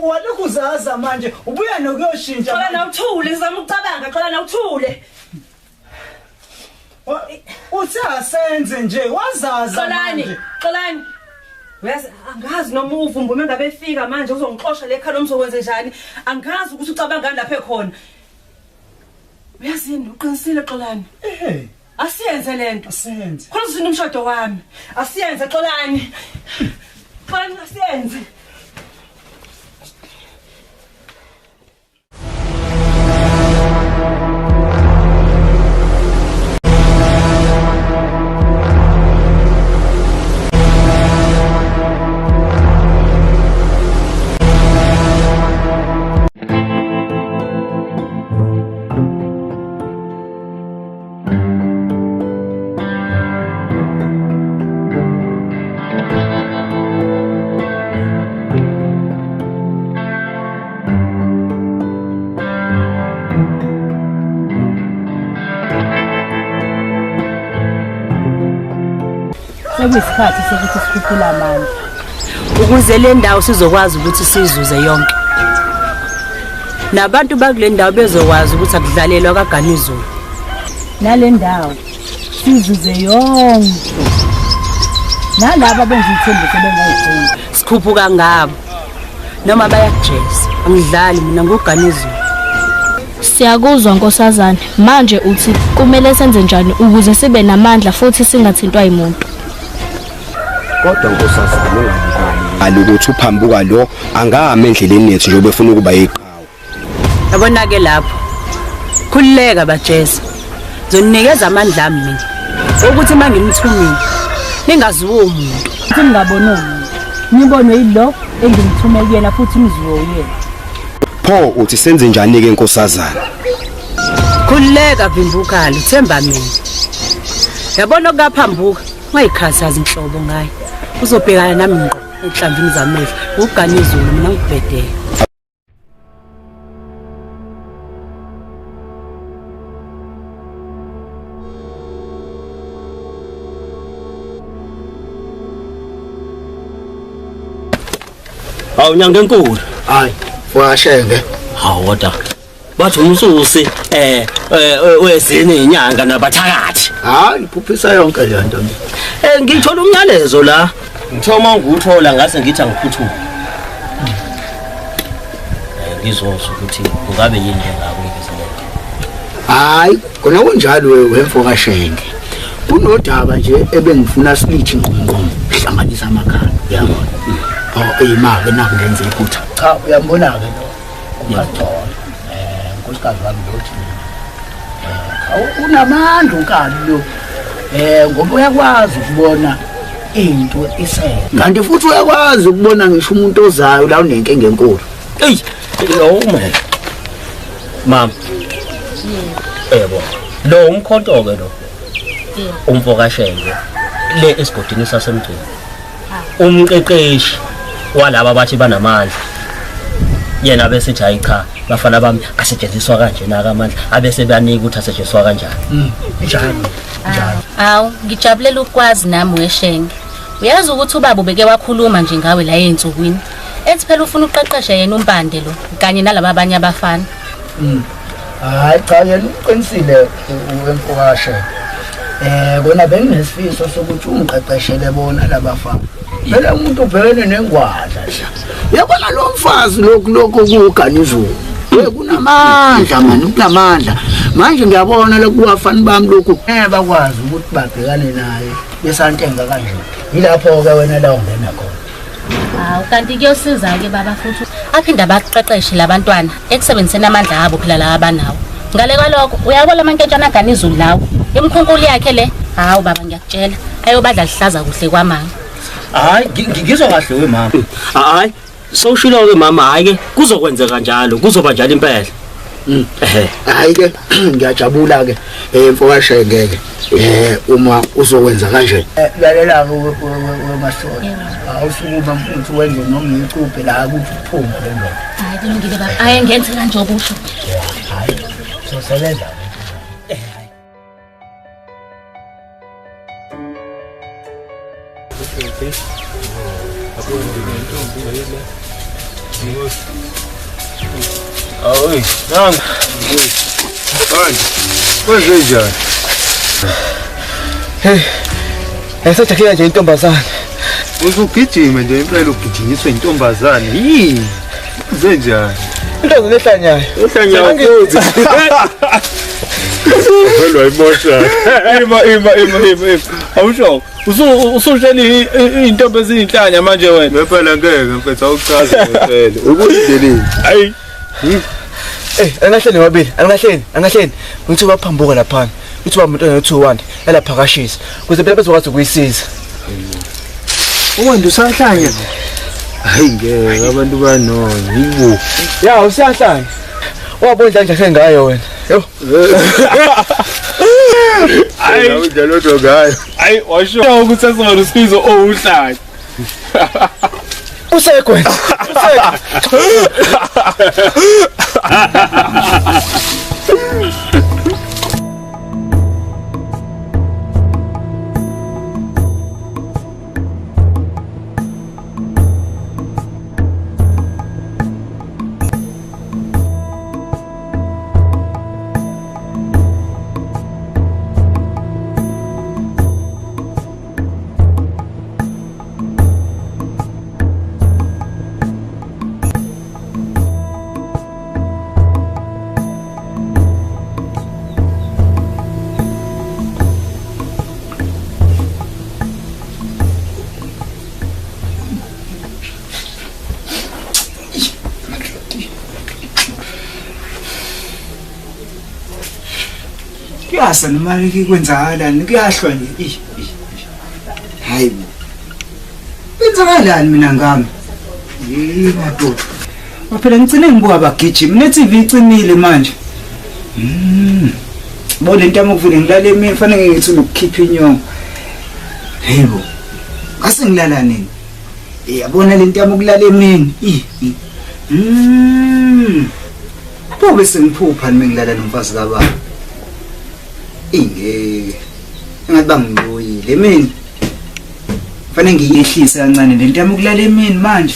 walokhu uzaza manje ubuya nokuyoshintsha Xolani awuthule ngizama ukucabanga xolani awuthule uthi asenze nje wazaza manje Xolani uyazi angazi noma uvumbume ngabe efika manje uzongixosha le khalo umzokwenza njani angazi ukuthi ucabanga lapha ekhona uyazini uqinisile Xolani Asiyenze lento. Asiyenze. Khona usina umshado wami. Asiyenze Xolani. Xolani asiyenze. Sekuyisikhathi sokuthi sikhuphula amandla ukuze le ndawo sizokwazi ukuthi sizuze yonke nabantu bakule ndawo bezokwazi ukuthi akudlalelwa kaGanizulu nale ndawo sizuze yonke nalabo benza ithembiso bengayifuni sikhuphuka ngabo noma bayakujeza angidlali mina ngoGanizulu. Siyakuzwa Nkosazana manje uthi kumele senze njani ukuze sibe namandla futhi singathintwa yimuntu. Kodwa Nkosazana ukuthi uphambuka lo angahamba endleleni yethu nje befuna ukuba yiqhawe. Yabona ke lapho khulileka bajeza zonikeza amandla ami mina ukuthi mangimthumile ningaziwe umuntu ukuthi ngingabona umuntu nibone yilo engimthume kuyena futhi ngiziwe uyena. Pho uthi senze njani ke Nkosazana? Khulileka Vimbukalo themba mina. Yabona okaphambuka ungayikhathaza inhlobo ngaye uzobhekana nami ngqo enhlamvini zamehlo uGanizulu mina ngibhedela. Hawu nyanga enkulu. Hayi, washenge. Hawu wada. bathi umsusi wezini inyanga nabathakathi. Hayi iphuphisa yonke le nto. Ngithola umyalezo la. Ngithoma nguthola ngase ngithi angiphuthuma. Ngizozwa ukuthi kungabe yini ngakho ngezinto. Hayi kona kunjalo wemfoka Shenge. Kunodaba nje ebengifuna silithi ngqongqo hlanganisa amakhaya uyabona. Imake nakungenza iphutha. Cha uyambona ke lo. Ngiyathola. Nkosikazi wami lothi. Unamandla unkali lo. Ngoba uyakwazi ukubona into isele. Kanti futhi uyakwazi ukubona ngisho umuntu ozayo la unenkinga enkulu. Ey, lo mama. Yebo. Lo umkhonto ke lo. Umfoka Shenge le esigodini sasemgcini. Umqeqeshi walaba bathi banamandla. Yena bese ethi cha bafana bami asetshenziswa kanje naka amandla abese banika ukuthi asetshenziswa kanjani. Njalo. Awu ngijabulela ukwazi nami weShenge. Uyazi ukuthi ubaba ubeke wakhuluma nje ngawe la ensukwini. Ethi phela ufuna uqeqesha yena umpande lo kanye nalabo abanye abafana. Hayi cha yena uqinisile wemfoka Shenge. Kona benginesifiso sokuthi ungiqeqeshele bona labafana. Phela umuntu ubhekene nengwadla nje. Uyabona lo mfazi lokho kuganizulu. Kunamandla manje kunamandla. Manje ngiyabona lokubafana bami lokhu bakwazi ukuthi babhekane naye besantenga kanje. Yilapho ke wena la ungena khona. Hawu kanti kuyosiza ke baba futhi aphinda abaqeqeshe labantwana ekusebenziseni amandla abo phela la abanawo. Ngale kwalokho uyabona amanketshana aganizulu lawo. Imkhunkulu yakhe le. Hawu baba ngiyakutshela ayobadla lihlaza kuhle kwamanga. Hayi ngizwa kahle we mama. Hayi soshilo ke mama hayi ke kuzokwenzeka njalo kuzoba njalo impela. Hayi ke ngiyajabula ke mfoka Shenge ke uma uzokwenza kanje. Lalela wemashoya. Awusukuma mfuthu wenze noma icuphe la ukuthi uphume le nto. Hayi kulungile baba ayi ngenze kanje okusho. Hayi sosebenza. Awe, nanga. Manje, kwenze njani? Hey. Esethakhela nje intombazana. Uzugijima nje impela ugijinyiswe intombazana. Yini? Kwenze njani? Into zehlanyayo. Ehlanyayo futhi. Hello emotion. Ima. Awusho. Ususheni intombi ezinhlanya manje wena. Phela ngeke mfethu awuchaze phela. Ukuyideli. Hayi. Angahleni wabili, angahleni. Ngithi baphambuka lapha. Uthi umuntu ono-2 elaphakashisa. Kuze phela bezokwazi ukuyisiza. Uwanda usahlanya. Hayi ngeke abantu banona yibo. Ya usahlanya. Wabona nje sengayo wena. Yo. Hayi unjalo ndo ngayo. Hayi washo ukuthi sesona usizo owuhlanya. Usekwenza. Kuyasa noma kwenzakalani kuyahlwa nje. Hayibo. Kwenzakalani mina ngami? Madoda. Waphela ngicine ngibuka abagijimi ne-TV icimile manje. Bona into amukuvile ngilale emini kufanele ngithi ukukhipha inyongo. Hayibo. Ase ngilala nini? Yabona lento amukulala emini. Pho bese ngiphupha nami ngilala nomfazi kababa. Ngathi bangiloyile mina. Kufanele ngiyehlise kancane lento amukulala emini manje.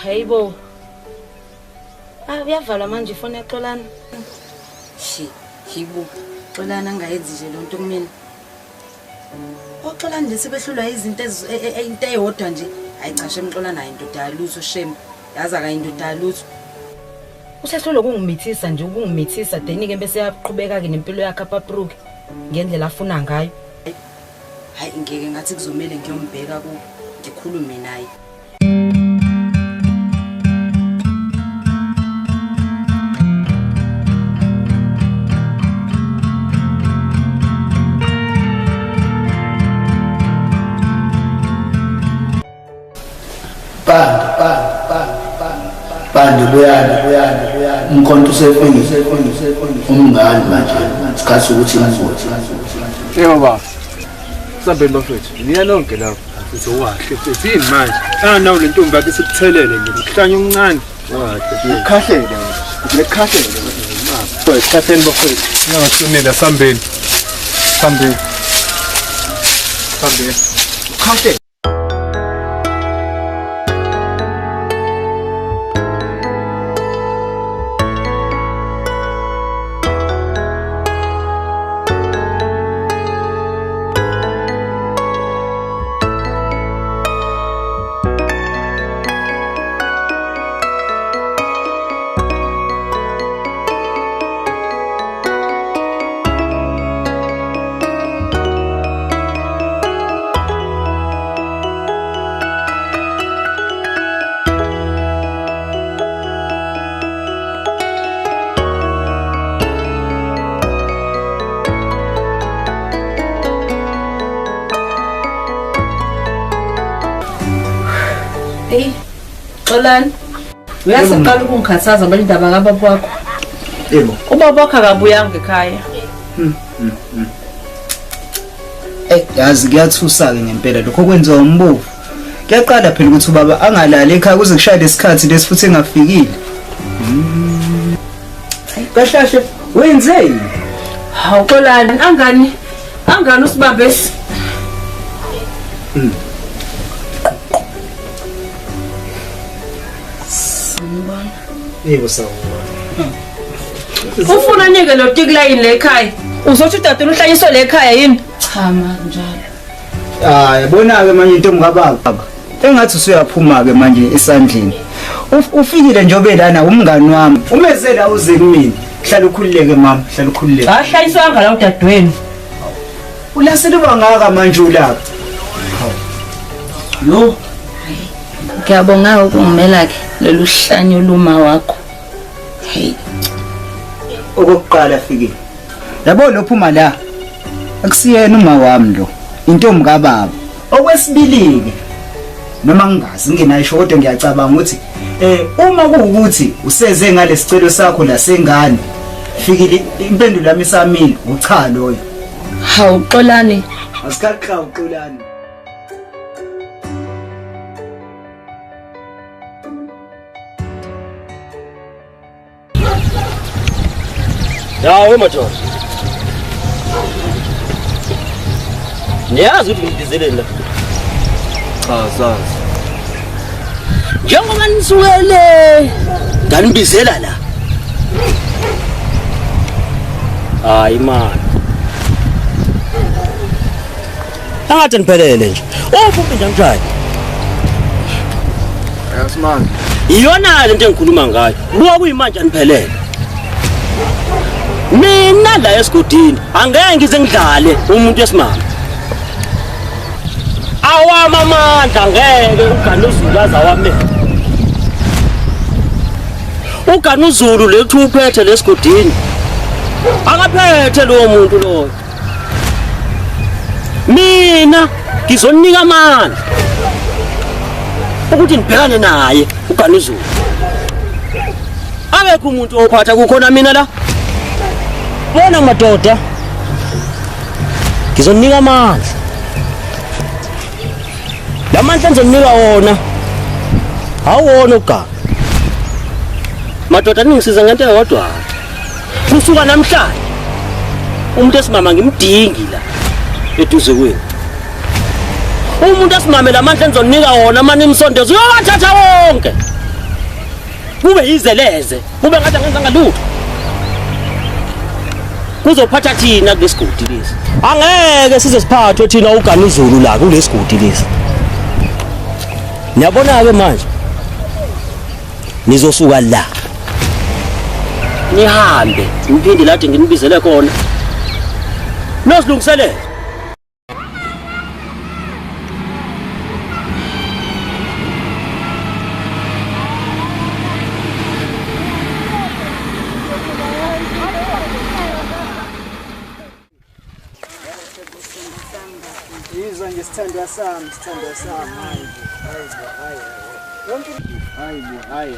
Hayibo. Uyavala manje ifoni yaxolana. Hibo, xolana angayenzi nje lonto kumina. Oxolana nje sebehlulwa izinto into eyodwa nje. Hayi cha shemxolana indoda yalutho shame. Yazi akayindoda yalutho. Usehlolo kungimithisa nje ukungimithisa denike bese yaqhubeka ke nempilo yakhe apapruke ngendlela afuna ngayo. Hayi ngeke ngathi kuzomela ngiyombheka ku ngikhulume naye. Bandi buyani umkhonto usefoni umngani manje sikhathi ukuthi ngizothi yebo baba sambeni bafethu niya nonke lapho sizowahle futhi yini manje nawo le ntombi yakhe sikuthelele nje ukuhlanya omncane ukhahlele lekhahlele mama ekhahleni bafethu ngingasunela sambeni ukhahlele Xolani. Uyasiqala ukungikhathaza ngale ndaba kababa wakho. Yebo. Ubaba wakho akabuyanga ekhaya. Yazi kuyathusa ke ngempela lokho kwenziwa umbuvu. Kuyaqala phela ukuthi ubaba angalali ekhaya kuze kushaya lesikhathi lesifuthi engafikile. Kahlahla wenzeni? Hawu Xolani angani usibambesi. Yebo sawubona. Ufuna nike lo tikline lekhaya. Uzothi udade uhlanyiswe lekhaya yini? Cha njalo. Yabona ke manje intombi kababa. Engathi usuyaphuma ke manje esandleni. Ufikile njobe lana umngani wami. Umezela uze kumina. Hlala ukhululeke mama, hlala ukhululeke. Ahlanyiswanga la udadweni. Ulaselwa ngaka manje ulaka. Yo. Ngiyabonga ukungimela ke lolu hlanyo luma wakho. Hey. Okokuqala fikile. Yabo lophuma la. Akusiyena uma wami lo. Intombi kababa. Okwesibili ke noma ngingazi nginayisho kodwa ngiyacabanga ukuthi uma kuwukuthi useze ngalesicelo sakho lasengane fikile impendulo yami isamile ucha loyo. Hawu Xolani. Asikaqha uXolani. Yawe majola. Niyazi ukuthi ngibizeleni la. Cha sazi. Njengoba nisukele nganibizela la. Hayi man. Angathi niphelele nje. Ufumbe njani? Yasimanga. Iyona lento engikhuluma ngayo. Buka kuyimanje aniphelele. Mina la esigodini angeke ngize ngidlale umuntu wesimama. Awama amandla ngeke uGanuzulu azawame. uGanuzulu lethu uphethe lesigodini akaphethe lo muntu lo. Mina ngizonika amandla ukuthi nibhekane naye uGanuzulu. Akekho umuntu ophatha kukhona mina la. Bona madoda ngizonika amandla. Lamandla enzonika wona awona uGa. Madoda ningisiza ngento eyodwa. Kusuka namhlanje umuntu esimama ngimdingi la eduze kwenu. Umuntu asimamela amandla enzonika wona manje imsondezo uyowathatha wonke. Kube yizeleze, kube ngathi angenzanga lutho. Kuzophatha thina kulesigodi lesi. Angeke size siphathwe thina uGanizulu la kulesigodi lesi. Niyabona ke manje. Nizosuka la. Nihambe, ngiphinde lade nginibizele khona. Nosilungiselele. Yizwa nje sithandwa sami. Hayi.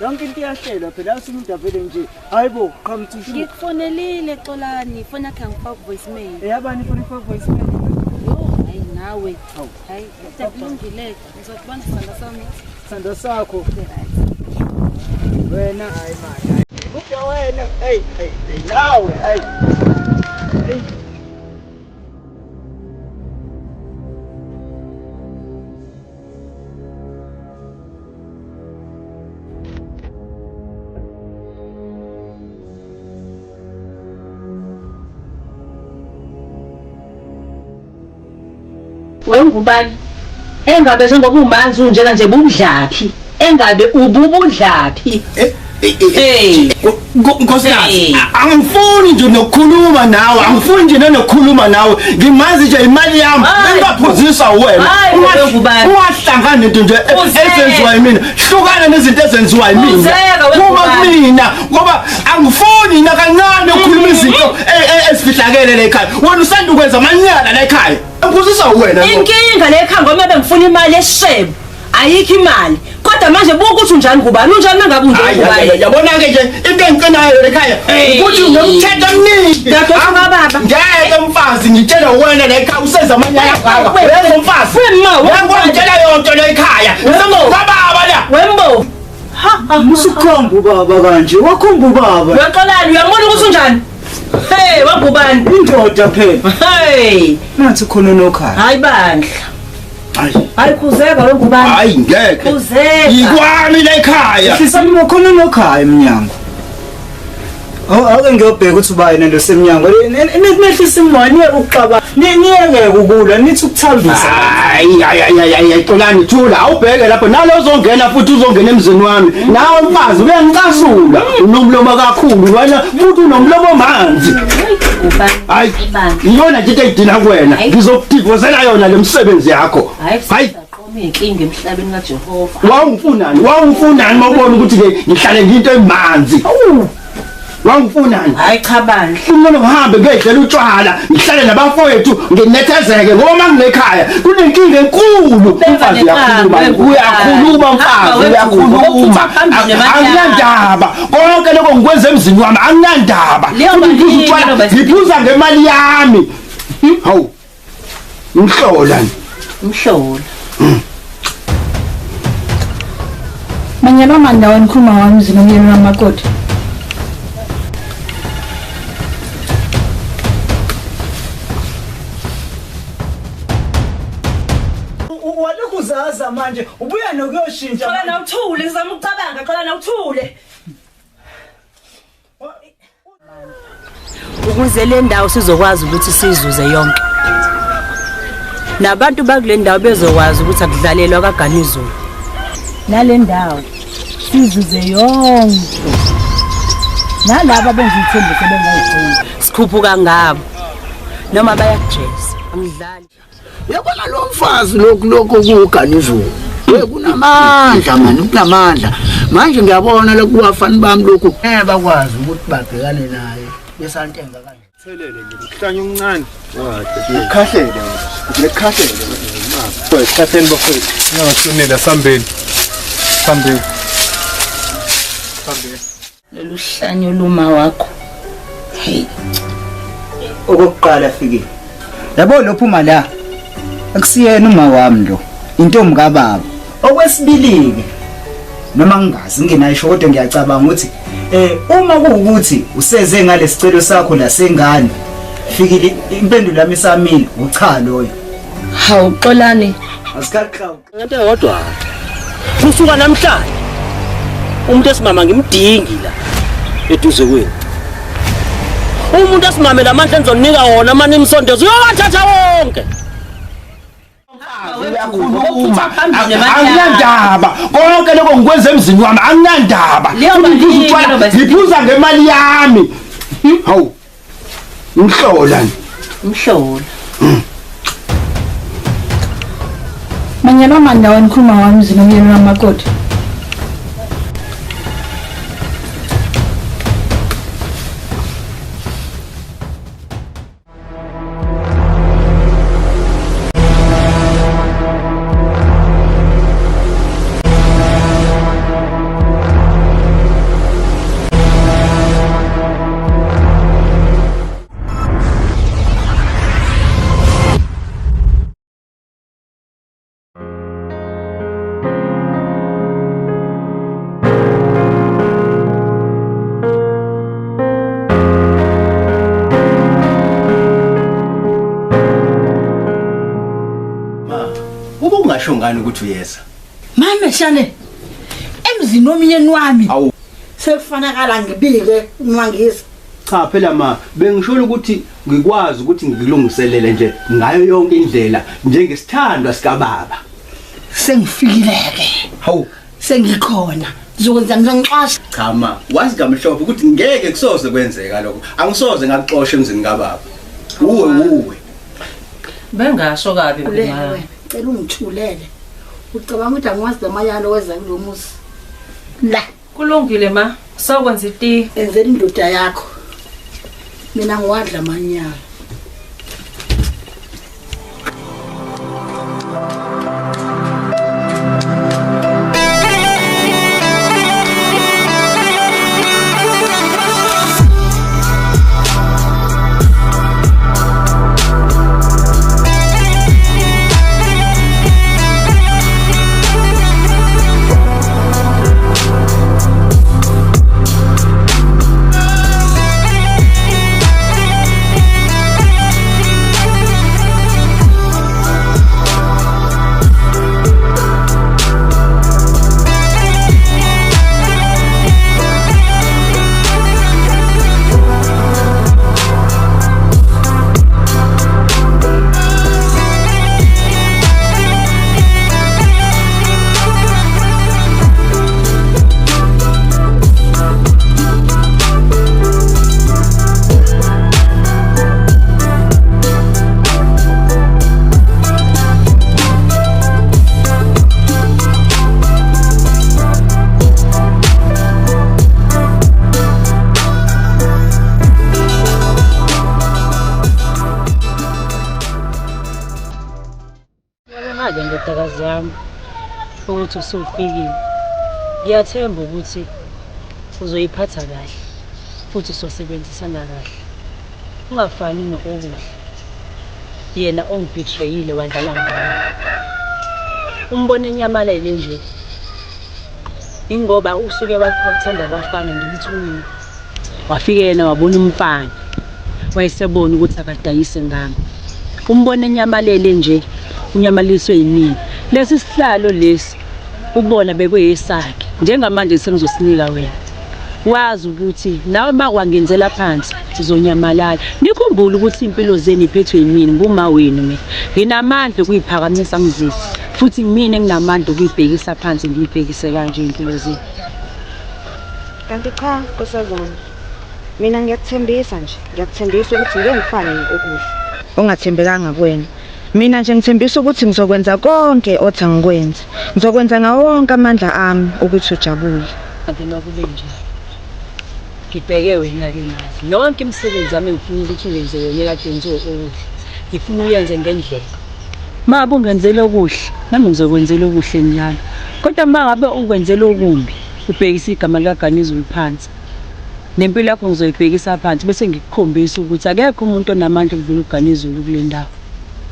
Yonke into iyahlelwa phela umuntu avele nje. Hayibo, qhamthi. Ngikufonelile Xolani, phone yakhe angifaka voicemail. Yabani phone ifaka voicemail? Yo, hayi nawe. Hayi, kulungile. Ngizokubona sithanda sami. Sithando sakho. Wena hayi manje. Kupha wena. Hey, nawe, hey. Wengubani? Engabe sengoba umanzi unjena nje bumdlaphi. Engabe ububudlaphi. Nkosikazi, angifuni nje nokukhuluma nawe, angifuni nje nokukhuluma nawe. Ngimazi nje imali yami, bengaphuzisa wena. Ungahlangana nento nje esenziwa yimina. Hlukana nezinto ezenziwa yimina. Uma kumina, ngoba angifuni nakancane ukukhuluma izinto esifihlakele la ekhaya. Wena usanda ukwenza amanyala la ekhaya. Ngiphuzisa wena. Inkinga la ekhaya ngoba bengifuna imali eshebo. Ayikho imali. Kodwa manje buka ukuthi unjani ngubani unjani mangabe unjani ngubani yabona ke nje into engicinayo ekhaya ukuthi unomthetho omningi ngeke mfazi ngitshela wena la ekhaya usenza amanyala ngaka wenza umfazi ngiyangitshela yonke la ekhaya ngababa la wembo Musukhomba ubaba kanje wakhomba ubaba Uyaxolani uyambona ukuthi unjani hey wangubani indoda phela hey nathi khona nokhaya hayi bandla hayi khuzeka wengubani hayi ngeke khuzeka yikwami la ekhaya Sisami khona nokhaya eminyango Ake ngiyobheka ukuthi uba yena lo semnyango nehlisa imali ukuxaba niyeke ukulwa nithi ukuthambisa hayi Xolani thula awubheke lapho nalo uzongena futhi uzongena emzini wami nawe mfazi uyangicasula unomlomo kakhulu wena futhi unomlomo omanzi hayi iyona nje into edina kuwena ngizokudivozela yona lemsebenzi yakho hayi inkinga emhlabeni kaJehova wawungifunani mawubona ukuthi ke ngihlale nginto emanzi Wangifunani hayi cha bandla kumele ngihambe ngedlela utshwala ngihlale nabafowethu nginethezeke ngoba manginekhaya kunenkinga enkulu umfazi uyakhuluma mfazi uyakhuluma anginandaba konke lokho ngikwenza emzini wami anginandaba futhi utshwala ngiphuza ngemali yami hawu ngihlola Manyalo mandawo nikhuluma wamzi nomyeni wamakoti Walikuzaza manje ubuya nokuyoshintsha Xolani awuthule ngizama ukucabanga xolani awuthule Ukuze le ndawo sizokwazi ukuthi sizuze yonke nabantu bakule ndawo bezokwazi ukuthi akudlalelwa kaGanizulu nale ndawo sizuze yonke nalabo benza ithembu sebengayifuni sikhuphuka ngabo noma bayakujeza angidlali Yabona lo mfazi lokho kuGanizulu kunamandla manje kunamandla manje ngiyabona lokuwafani bami lokhu bakwazi ukuthi babhekane naye besantenga kanje thelele nje mhlanye omncane ukhahlele lekhahlele Wethatheni bafethu ngingasunela sambeni lolu hlanyo luma wakho hey okokuqala fikile yabo lophuma la akusiyena uma wami lo intombi kababa okwesibili noma ngingazi nginayisho kodwa ngiyacabanga ukuthi uma kuukuthi useze ngalesicelo sakho la sengane fikile impendulo yami isamile ucha loyo Hawu Xolani. Asikaqhawe. Ngento eyodwa. Kusuka namhlanje umuntu esimama ngimdingi la eduze kwenu. Umuntu esimame lamandla enzonika wona manje imsondezo uyowathatha wonke. Anginandaba konke lokho ngikwenza emzini wami anginandaba ngiphuza ngemali yami hawu ngihlola Manyana manda wanikhuluma wamzi nomyeni wamakoti. Ubungasho ngani ukuthi uyeza? Mama shane. Emzini nomyeni wami. Awu. Sekufanakala ngibike umangisi. Cha phela ma bengisho ukuthi ngikwazi ukuthi ngilungiselele nje ngayo yonke indlela njengesithandwa sika baba. Sengifikileke. Hawu. Sengikhona. Ngizokwenza ngizonixoxa. Cha ma wazi ngamhlophe ukuthi ngeke kusoze kwenzeka lokho. Angisoze ngakuxosha emzini kababa. Uwe. Bengasho kabi mama. Cela ungithulele. Ucabanga ukuthi angiwazi lamayalo weza kulomuzi. La, kulungile ma. Sawukwenza iti. Enzela indoda yakho. Mina ngiwadla amanyalo. Ndodakazi yami ukuthi usufikile. Ngiyathemba ukuthi uzoyiphatha kahle futhi sosebenzisana kahle. Ungafani nokuhle. Yena ongibetrayile wadlala ngayo. Umbone enyamalele nje. Ingoba usuke wathanda abafana ngimthumile. Wafika yena wabona umfana. Wayesebona ukuthi akadayise ngami. Umbone enyamalele nje. Unyamaliswe yini lesi sihlalo lesi ubona bekuyesakhe njengamanje sengizosinika wena wazi ukuthi nawe makwangenzela phansi uzonyamalala nikhumbule ukuthi impilo zeni iphethwe yimini nguma wenu mina nginamandla ukuyiphakamisa ngizisi futhi mina enginamandla ukuyibhekisa phansi ngiyibhekise kanje impilo zeni. Kanti cha kusazona mina ngiyakuthembisa nje ngiyakuthembisa ukuthi ngeke ngifane okuhle ongathembekanga kuwena. Mina nje ngithembisa ukuthi ngizokwenza konke othi angikwenze. Ngizokwenza ngawo wonke amandla ami ukuthi ujabule. Kanti lokube nje. Ngibheke wena ke manje. Yonke imisebenzi yami ngifuna ukuthi ngenze wena kade ngizokuhle. Ngifuna uyenze ngendlela. Mabe ungenzele okuhle, nami ngizokwenzela okuhle njalo. Kodwa mangabe ukwenzela okumbi, ubhekisa igama likaGanizulu phansi. Nempilo yakho ngizoyibhekisa phansi bese ngikukhombisa ukuthi akekho umuntu onamandla ukudlula uGanizulu kule ndawo.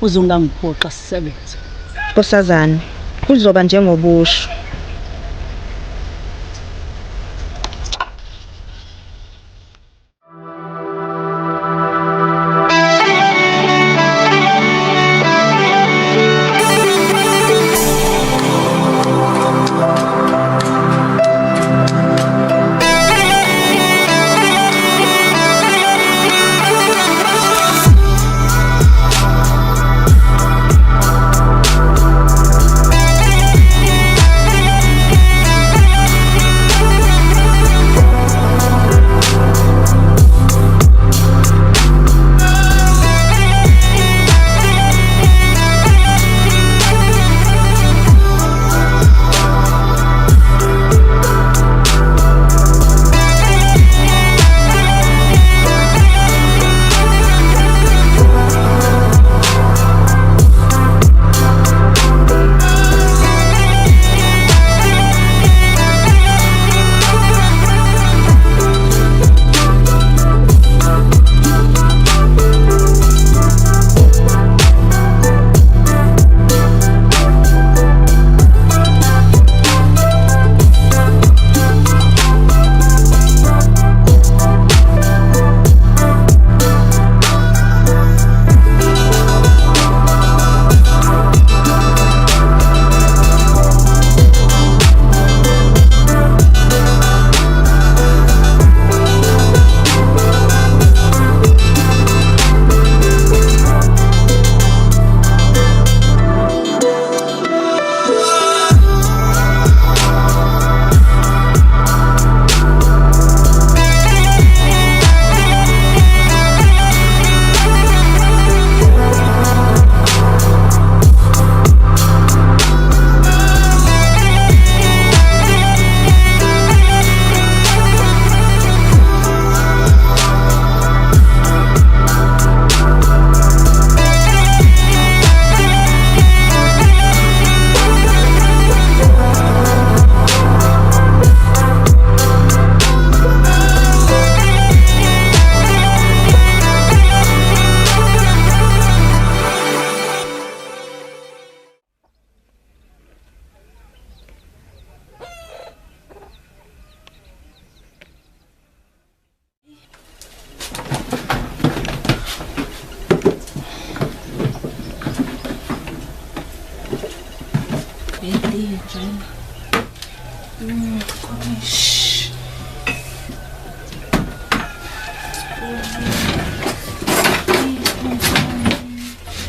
Uzongangiphoxa sisebenze. Nkosazana, kuzoba njengobusho.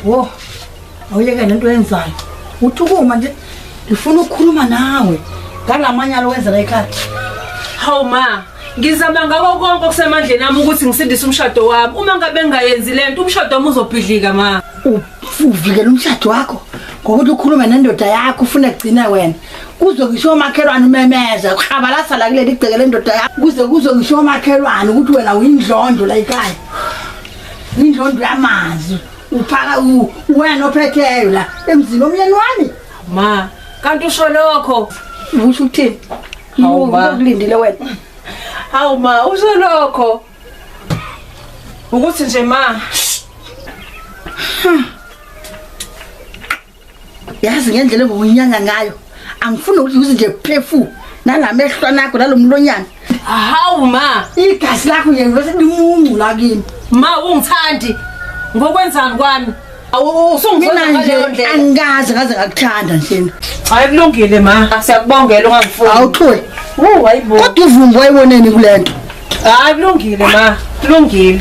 Wo, awuyeke lento yenzayo. Uthukuma nje ngifuna ukukhuluma nawe ngalamanyalo wenzela ekhaya. Hawu ma, ngizama ngako konke okusemandleni ami ukuthi ngisindise umshado wami. Uma ngabe ngayenzi lento umshado wami uzobhidlika ma. Uvikela umshado wakho ngokuthi ukhulume nendoda yakho ufuna kugcina wena. Kuze ngisho makhelwane umemeza ukhabalasa la kuleli igcekele indoda yakho. Kuze ngisho makhelwane ukuthi wena uyindlondo la ekhaya. Indlondo yamanzi. Uphaka wena ophetheyo la emzini omyeni wami. Ma, kanti usho lokho? Usho uthini? Hawu ma, ukulindile wena. Hawu ma, usho lokho. Ukuthi nje ma. Yazi ngendlela engokunyanya ngayo. Angifuni ukuthi nje phefu nalamehlwana akho nalomlonyana. Hawu ma, igazi lakho nje ngibese limuncu la kimi. Ma ungithandi. Ngokwenzani kwami? Usungifuna ngaleyo ndlela. Angazi ngaze ngakuthanda nje. Hayi kulungile ma. Siyakubongela ungangifuni. Awuthoyi. Hayibo. Kodwa uvumbo wayiboneni kulento. Hayi kulungile ma. Kulungile.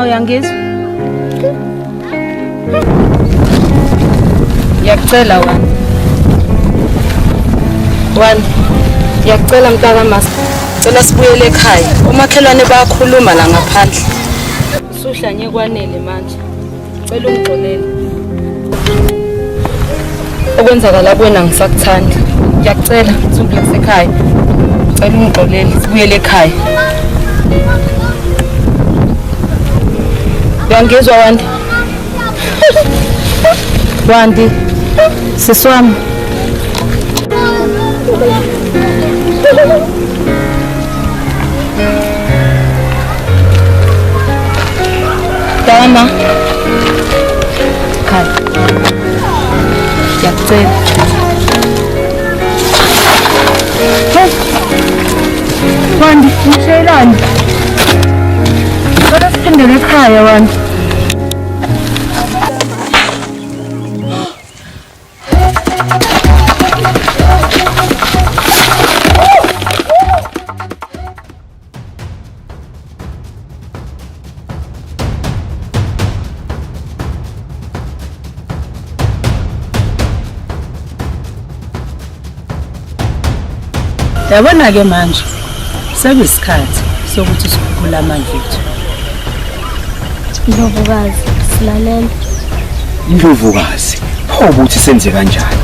Uyangizwa? Ngiyacela wena. Wena, ngiyacela mntaka Masi. Cela sibuyele ekhaya. Umakhelwane bayakhuluma la ngaphandle. Usuhlanye kwanele manje. Cela ungixolele. Okwenzakala kuwena ngisakuthanda. Ngiyacela sibuyele ekhaya. Cela ungixolele sibuyele ekhaya. Uyangizwa Wandi? Wandi, siswami. Dama. Kai. Ngiyacela. Wandi, ngishayelani? Kodwa siphindele ekhaya Wandi. Yabona ke manje sekuyisikhathi sokuthi sikhuphule amandla ethu. Ndlovukazi silalela. Ndlovukazi, pho ukuthi senze kanjani?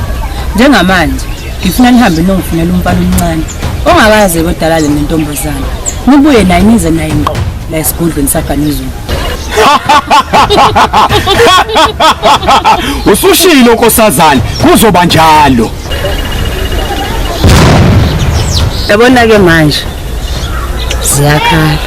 Njengamanje ngifuna nihambe nongifunela umfana omncane ongakaze kodala le nentombazana. Nibuye naye nize naye ngqo la esigodlweni saGanizulu. Usushilo nkosazana kuzoba njalo. Yabona ke manje ziyakhala.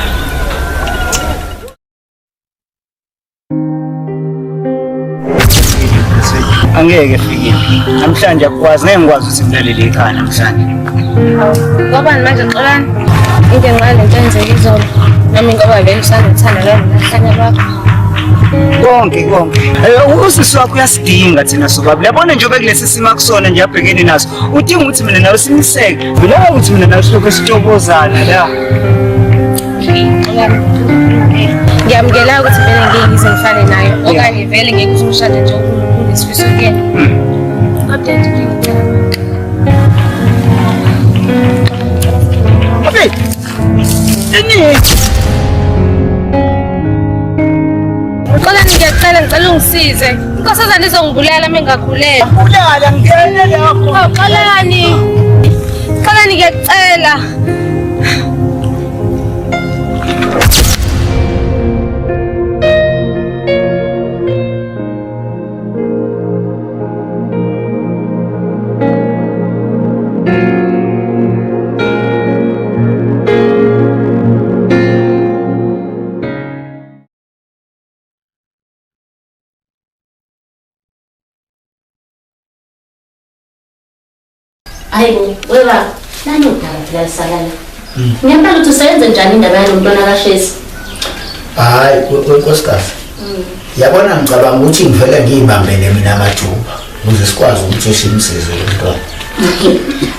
Angeke Fikile. Namhlanje akwazi ngeke ngikwazi ukuthi ngilele ekhaya namhlanje. Ngoba manje xolani into enqala lento enzeke izolo. Nami ngoba vele usangathanda la nahlanya bakho. Konke. Usisi wakho uyasidinga thina sobaba. Yabona nje kulesi simo akusona nje abhekene naso. Udinga ukuthi mina nawe siniseke. Bila ukuthi mina nawe silokho sithokozana la. Ngiyamukela ukuthi vele ngeke ngize ngifane naye. Okanye vele ngeke uzumshade nje uNesifiso kuyena. Kodwa nje Okay. Xolani ngicela ungisize. Inkosazana izongibulala mengakhuleka. Bulala ngene lapho. Xolani ngiyacela. Hayibo, weba, nani udaba phela salala. Ngempela ukuthi usebenze njani indaba yalo mntwana kaShesi? Hayi, nkosikazi. Yabona ngicabanga ukuthi ngivele ngiyibambele mina amajuba ukuze sikwazi ukuthi simsize lo mntwana.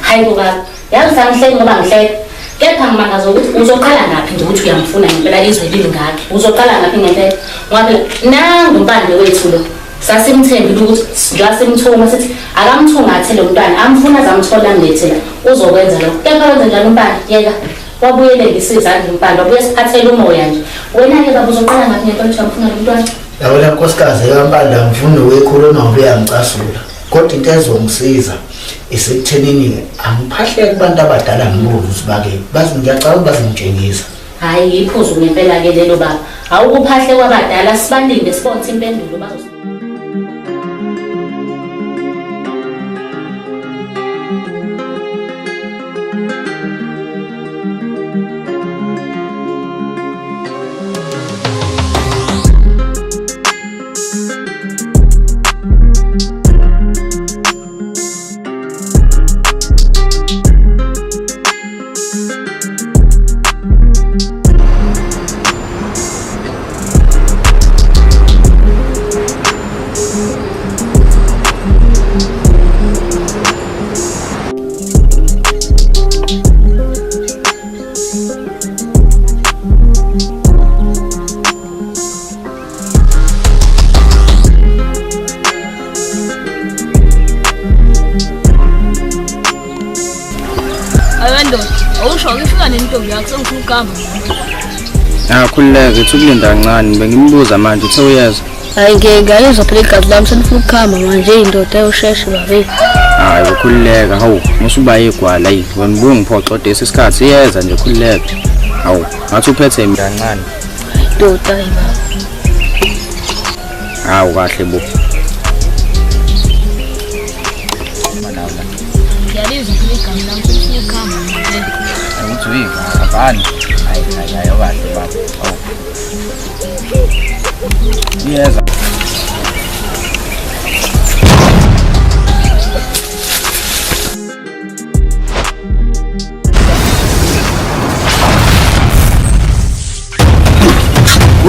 Hayibo baba, yazi sangihleki ngoba ngihleki. Kepha ngimangaza ukuthi uzoqala ngaphi nje ukuthi uyamfuna ngempela izwe lingakhi. Uzoqala ngaphi ngempela? Ngoba phela nangu umpande wethu lo. Sasimthembile ukuthi njengoba simthuma sithi akamthungathe lo mntwana amfuna zamthola ngilethela uzokwenza lokho. Kepha wenza njani umpande? Yeka wabuyele ngisizandla umpande wabuye siphathele umoya nje. Wena ke baba uzoqala ngaphi ngempela ukuthi amfuna lo mntwana? Yabona nkosikazi yampande angifuni wekhuluma ngoba uyangicasula. Kodwa into ezongisiza isekuthenini angiphahleke kubantu abadala ngibuze ukuthi bake bazi ngiyacabanga bazingitshengisa. Hayi iphuzu ngempela ke lelo baba. Awukuphahle kwabadala sibalinde sibonse impendulo bazo. Khululeke thukulinda kancane bengimbuza manje uthe uyezwa. Hayi ngiyayizwa phela igazi lami selifuna ukukhamba manje indoda eyosheshe babe. Hayi ukhululeka hawu musuba yigwala yi wena buye ngiphoxode isikhathi iyeza nje khululeka. Hawu ngathi uphethe kancane. Doda yima. Hawu kahle bo. Ngiyalizwa phela igazi lami selifuna ukukhamba manje. Ukuthi uyiva abani? Hayi kahle baba. Hawu. Iyeza.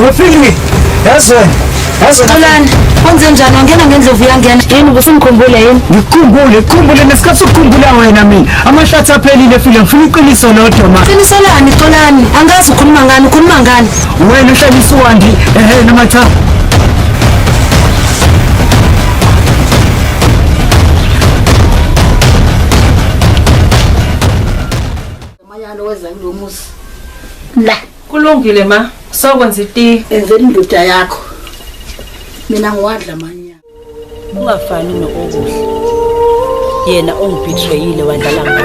Wafiki. Xolani, kwenze njani wangena ngendlovu yangena? Yini ubusingikhumbule yini? Ngikhumbule nesikhathi sokukhumbula wena mina. Amahlathi aphelile file ngifuna iqiniso lodwa ma. Qiniselani Xolani, angazi ukhuluma ngani? Wena uhlalisa uwandi noma cha. Mayalo weza kulomuzi. La, kulungile ma. Sokwenza iti. Enzela indoda yakho. Mina ngiwadla manya. Ungafani nokuhle. Yena ongibetrayile wadlala ngami.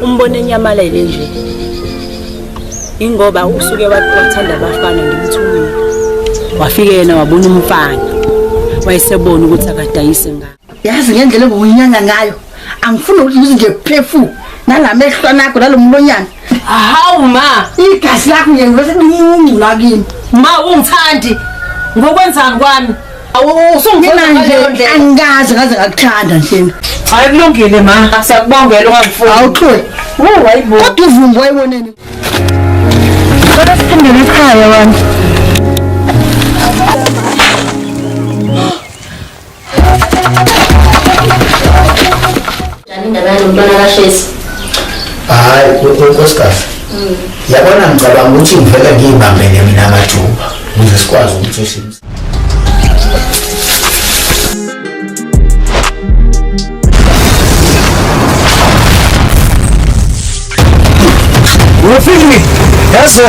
Umbone enyamalele nje. Ingoba usuke wathanda abafana ngimthumile. wafika yena wabona umfana wayesebona ukuthi akadayise ngalo. Yazi ngendlela engoyinyanga ngayo angifuni ukuthi ngize nje phefu nalamehlo nakho nalomlonyana. Hawu ma, igazi lakho nje ngibese ngingula kimi. Ma ungithandi ngokwenzani kwami? Usungifuna nje angazi ngaze ngakuthanda nje. Hayi kulungile ma, asiyakubongela ungangifuni. Awuxoli. Wayibo. Kodwa uvumbo wayiboneni. Kodwa siphindele ekhaya wami. Indaba yomntwana kaShezi. Hayi unkosikazi. Yabona ngicabanga ukuthi ngivele ngiyibambele mina amajuba ukuze sikwazi ukuthi sishimse. Ufiki. Yazi.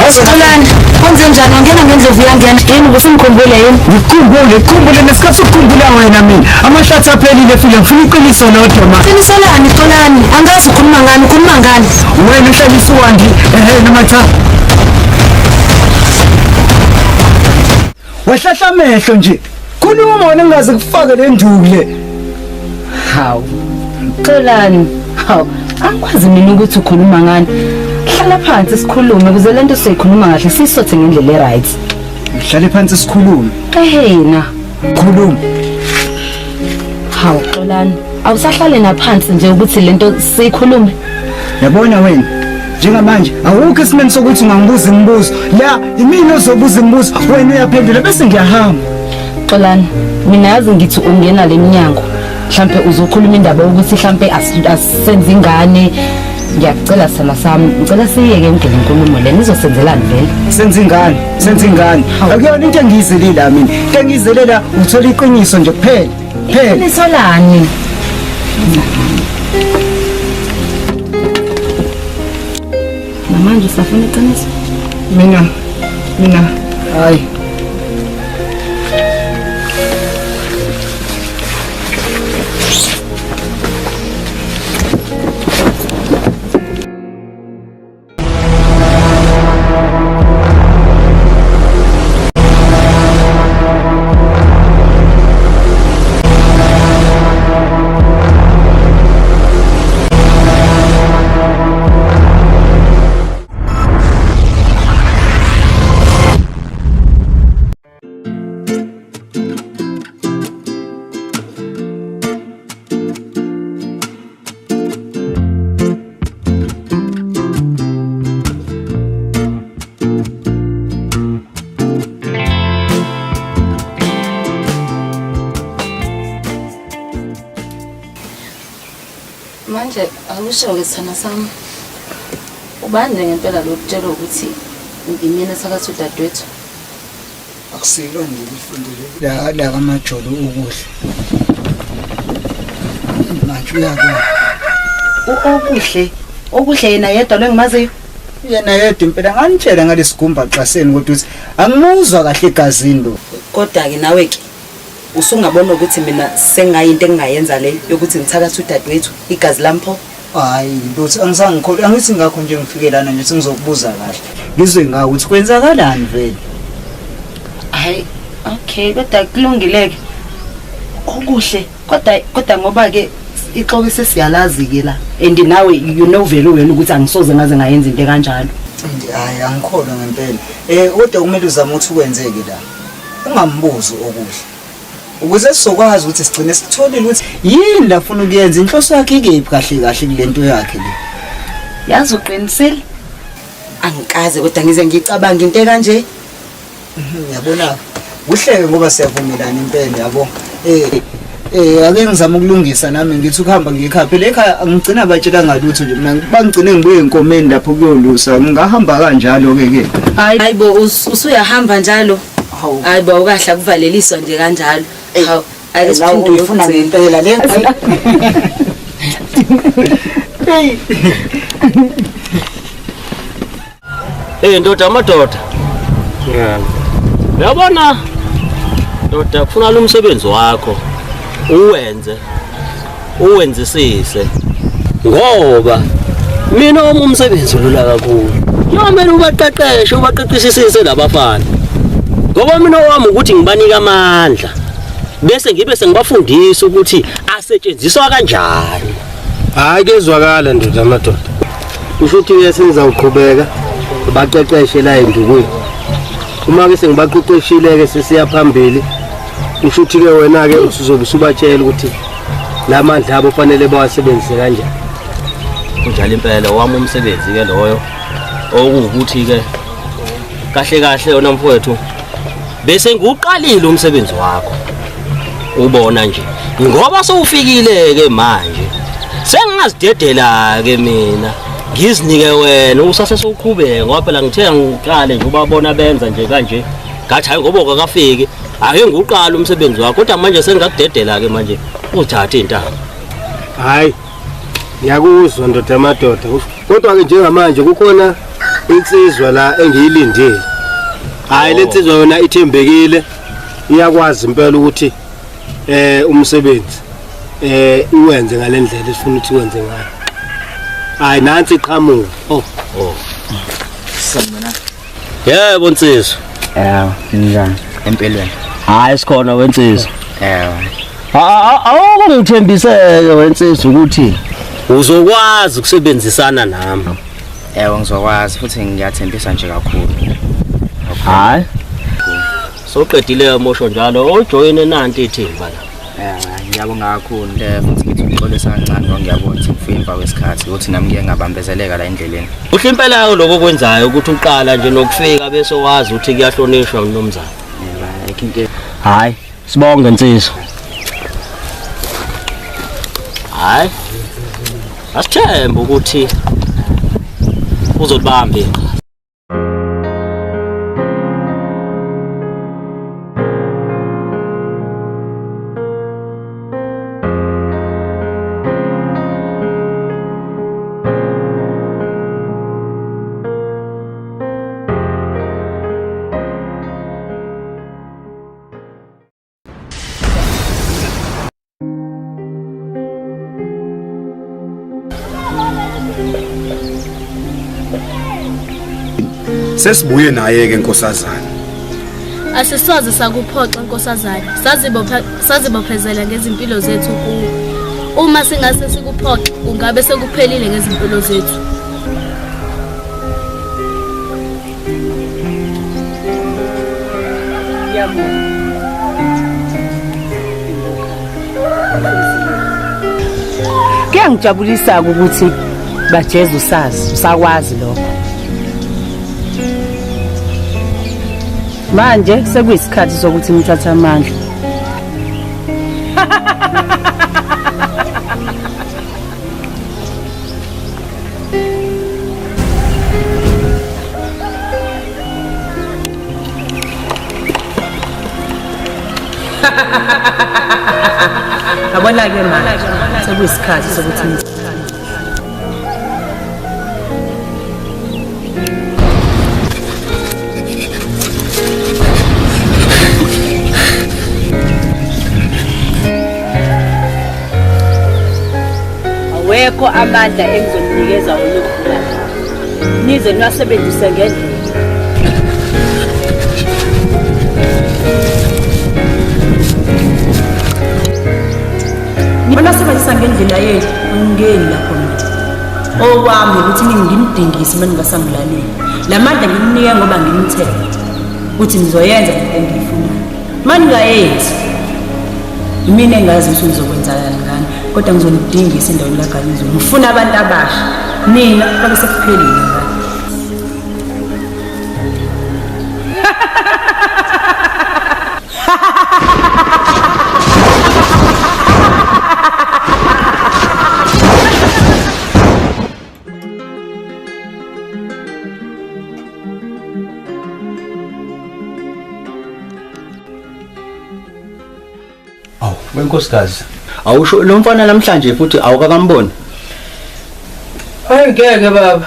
Xolani, kwenze njani ungena ngendlovu yangena? Yini ubusungikhumbule yini? Ngikhumbule nesikhathi ukukhumbula wena mina. Amashathi aphelile fike ngifuna iqiniso lodwa ma. Iqiniso lani Xolani? Angazi ukhuluma ngani, ukhuluma ngani? Wena uhlelisa uwandi noma cha. Wahlahla amehlo nje. Khuluma wena ngaze kufake le ndule. Hawu. Xolani. Hawu, angikwazi mina ukuthi ukhuluma ngani. Hlala phansi sikhulume ukuze lento siyikhuluma kahle sisothe ngendlela eright. Hlale phansi sikhulume. Ehena, khuluma. Hawu Xolani, awusahlale naphansi nje ukuthi lento siyikhulume. Yabona wena, njengamanje awukho isimeni sokuthi ungangibuza imibuzo. La imini ozobuza imibuzo, wena uyaphendula bese ngiyahamba. Xolani, mina yazi ngithi ungena leminyango. Mhlambe uzokhuluma indaba ukuthi mhlambe asisenze ingane. Ngiyacela sala sami, ngicela siyeke ungene inkulumo le nizosenzelani vele? Senze ingane. Akuyona into engiyizelela mina. Into engiyizelela uthola iqiniso nje kuphela. Iqiniso lani? Namanje usafuna iqiniso? Mina hayi. Manje akusho-ke sithana sami. Ubani ngempela lo kutshela ukuthi imina sakathi udadewethu. Akusilo nje ukufundile la kamajolo ukuhle. Manje uyakwazi. Okuhle yena yedwa lengimaziyo. Yena yedwa impela nganitshela ngalesigumba xaseni kodwa uthi angimuzwa kahle egazini lo. Kodwa ke nawe ke usungabona ukuthi mina sengayinto engingayenza le yokuthi ngithakatha udadewethu igazi lampho. Hayi ndothi angisangikholwa angithi ngakho nje ngifikelana nje singizokubuza kahle. Ngizwe ngawo ukuthi kwenzakalani vele. Hayi okay kodwa kulungileke. Okuhle kodwa ngoba ke ixoki sesiyalazi ke la and nawe you know vele wena ukuthi angisoze ngaze ngayenza into kanjalo. Hayi angikholwa ngempela. Kodwa kumele uzame ukuthi ukwenzeke la. Ungambuzi okuhle. Ukuze sizokwazi ukuthi sigcine sitholile ukuthi yini la ufuna ukuyenza inhloso yakhe ikephi kahle kulento yakhe le. Yazi uqinisile? Angikaze kodwa ngize ngicabanga into kanje. Yabona kuhleke ngoba siyavumelana impela yabo. Ake ngizama ukulungisa nami ngithi ukuhamba ngikhaphe le ekhaya angigcina batshela ngalutho nje mina bangigcine ngibuye enkomeni lapho kuyolusa ngahamba kanjalo ke. Hayibo usuyahamba njalo. Hayibo ukahle kuvaleliswa nje kanjalo. Hawu ake siphinde uyofuna ngempela le. Ndoda amadoda. Uyabona ndoda kufuna lo msebenzi wakho uwenzisise ngoba mina umsebenzi lula kakhulu. Yomela ubaqeqeshisise labafana. Ngoba mina wami ukuthi ngibanika amandla bese ngibe sengibafundisa ukuthi asetshenziswa kanjani. Hayi kezwakala ndoda amadoda. Usho ukuthi uyasenza uqhubeka baqeqeshe la endukwini. Uma ke sengibaqeqeshile ke sesiya phambili. Usho ukuthi ke wena ke usuzobe usubatshela ukuthi lamandla abo fanele bawasebenzise kanjani. Kunjalo impela wami umsebenzi ke loyo okuwukuthi ke kahle kahle yona mfowethu bese ngiuqalile umsebenzi wakho. Ubona nje ngoba sowufikile ke manje sengingazidedela ke mina ngizinike wena usase soqhubeka ngoba phela ngithe ngiqale nje ubabona benza nje kanje ngathi hayi ngoba akafiki ake ngiuqala umsebenzi wakho kodwa manje sengingakudedela ke manje uthathe intaba. Hayi ngiyakuzwa ndoda amadoda kodwa ke njengamanje kukhona insizwa la engiyilindile. Hayi lensizwa yona ithembekile iyakwazi impela ukuthi umsebenzi iwenze ngalendlela esifuna ukuthi wenze ngayo. Hayi nansi iqhamuka. Sanibona. Yebo Nsizwa. Njani empelweni? Hayi sikhona wensizwa. Awukungithembiseke wensizwa ukuthi uzokwazi ukusebenzisana nami. Ngizokwazi futhi ngiyathembisa nje kakhulu. Hayi. Soqedile mosho njalo ojoyine nanti ithimba la. Ngiyabonga kakhulu futhi ngithi uxolisa kancane ngoba ngiyabona ukuthi kufika emva kwesikhathi ukuthi nami ngeke ngabambezeleka la endleleni. Kuhle impela lokho kwenzayo ukuthi uqala nje nokufika bese wazi ukuthi kuyahlonishwa unomzana. Hayi, sibonge Nsizwa. Hayi. Asithemba ukuthi uzobamba iqhaza. Sesibuye naye ke Nkosazana. Asisoze sakuphoxa Nkosazana. Sazibophezela ngezimpilo zethu kuwe. Uma singase sikuphoxa ungabe sekuphelile ngezimpilo zethu. Kuyangijabulisa ukuthi bajeza usazi, usakwazi lokho. Manje sekuyisikhathi sokuthi ngithathe amandla. Abona ke manje sekuyisikhathi sokuthi wekho amandla engizoninikeza uNokudla. Nize niwasebenzise ngendlela. Nibona sebenzisa ngendlela yethu ungeni lapho mina. Owami ukuthi ngimdingise mina ngasamlaleli. Lamandla ngimnike ngoba ngimthela. Uthi nizoyenza into engiyifunayo. Manje ngayenzi. Mina engazi ukuthi ngizokwenzana ngani. Kodwa ngizonidingisa endaweni laGanizwe. Ngifuna abantu abasha. Nina bake sekuphelile ngani. Wenkosikazi. Awusho lo mfana namhlanje futhi awukakamboni. Hayi ngeke baba.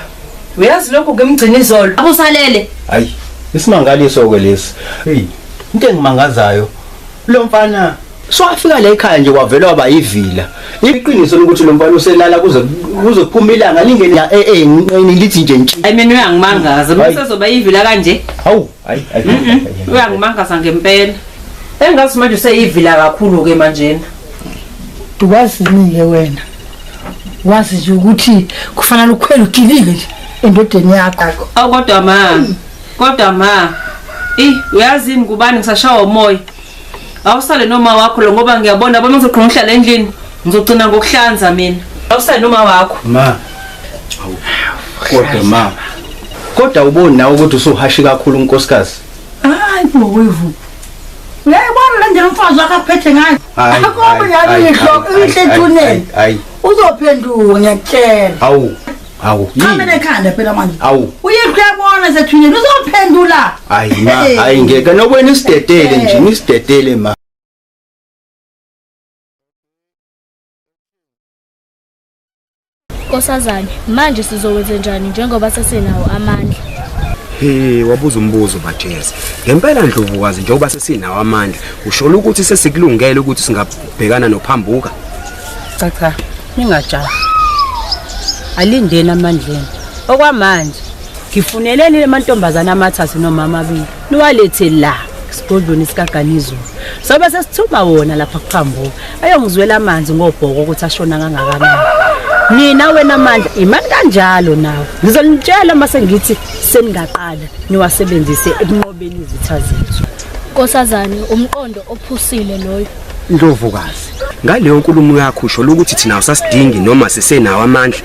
Uyazi lokho ngimgcina izolo. Abusalele. Hayi, isimangaliso ke lesi. Hey, into engimangazayo. Lo mfana So afika la ekhaya nje kwavela waba yivila. Iqiniso lokuthi lo mfana uselala kuze kuphuma ilanga lingene nilithi nje nje. I mean uyangimangaza bese soba yivila kanje. Hawu, Uyangimangaza ngempela. Engazi manje useyivila kakhulu ke manje. Duwazi ke wena. Wazi nje ukuthi kufanele ukhwele ugilike nje endodeni yakho. Kodwa ma. Uyazi ngubani ngisashawa umoya. Awusale noma wakho lo ngoba ngiyabona bona ngizoqhubeka ngihlala endlini. Ngizogcina ngokuhlanza mina. Awusale noma wakho. Ma. Kodwa ma. Kodwa uboni nawe ukuthi usuhashi kakhulu unkosikazi. Hayi bowevu. Uyayibona la nje umfazi wakho aphethe ngayo. Akho yabe ihloko ihlethunene. Uzophenduka ngiyakutshela. Hawu. Kamene ekhanda phela manje. Hawu. Uyakuyabona sethunene uzophendula. Hayi ma, hayi ngeke nokwena isidedele nje, nisidedele ma. Nkosazane, manje sizokwenza njani njengoba sesenawo amandla? Wabuza umbuzo bajeza. Ngempela Ndlovukazi njengoba sesinawo amandla, ushola ukuthi sesikulungele ukuthi singabhekana noPhambuka? Cha, ningajahi. Alindeni amandleni. Okwamanje ngifuneleni lemantombazana amathathu nomama abili. Niwalethe la isigodlweni sikaGanizulu. Sobe sesithuma wona lapha kuPhambuka. Ayongizwela amanzi ngobhoko ukuthi ashona kangakanani. Mina wena amandla imali kanjalo nawe. Ngizonitshela mase ngithi seningaqala niwasebenzise ekunqobeni izitha zethu. Nkosazane, umqondo ophusile loyo. Ndlovukazi, ngaleyo nkulumo yakho usho ukuthi thina usasidingi noma sisenawo amandla.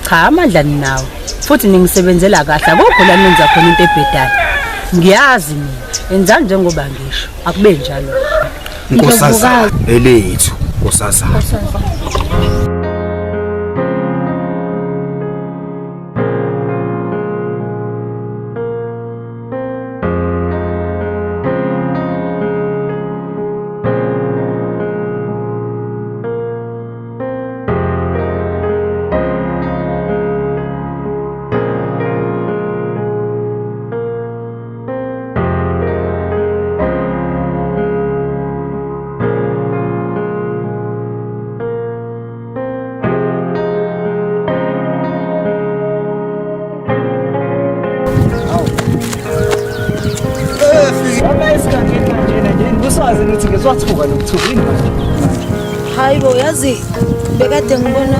Cha, amandla ninawo. Futhi ningisebenzela kahle akukho la nenza khona into ebhedayo. Ngiyazi mina, enzani njengoba ngisho. Akube njalo. Nkosazana, elethu, nkosazana. Hayibo yazi bekade ngibona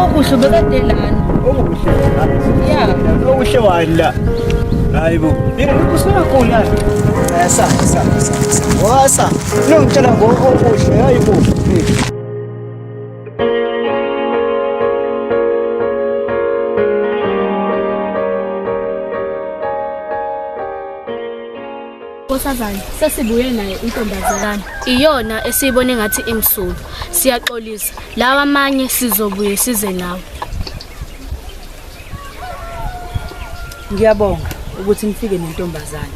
okuhle bekade lana okuhle wala hayibo yena ukusona khona wasa ngitshela ngokuhle hayibo Nkosazane, sesibuye naye intombazana. Iyona esiyibone ngathi imsulu. Siyaxolisa. Lawa amanye sizobuye size nawe. Ngiyabonga ukuthi nifike nentombazane.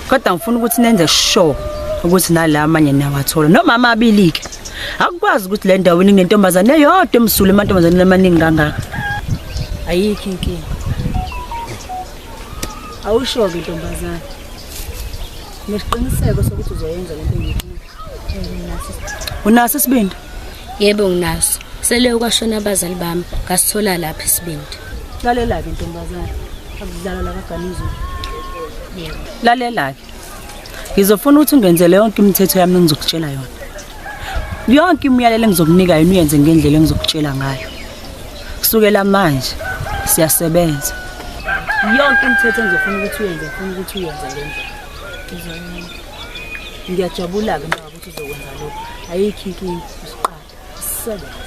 Kodwa ngifuna ukuthi nenze sure ukuthi nala amanye nawathola. Noma amabili ke. Akukwazi ukuthi le ndawo inentombazane eyodwa emsulu emantombazane amaningi kangaka. Ayikho inkinga. Awusho ke intombazane. Nesiqiniseko sokuthi uzoyenza lento ngiyifuna. Unaso isibindi? Yebo nginaso. Sele ukwashona abazali bami, ngasithola lapha isibindi. Lalela ke intombazane. Akudlala la kaGanizulu. Yebo. Lalela ke. Ngizofuna ukuthi ungenzele yonke imithetho yami engizokutshela yona. Yonke imiyalelo engizokunika yona uyenze ngendlela engizokutshela ngayo. Kusukela manje siyasebenza. Yonke imithetho engizofuna ukuthi uyenze, ngifuna ukuthi uyenze lento. Ngiyajabula ke ngoba ukuthi uzokwenza lokho. Ayikho inkinga usiqala. Sisebenza.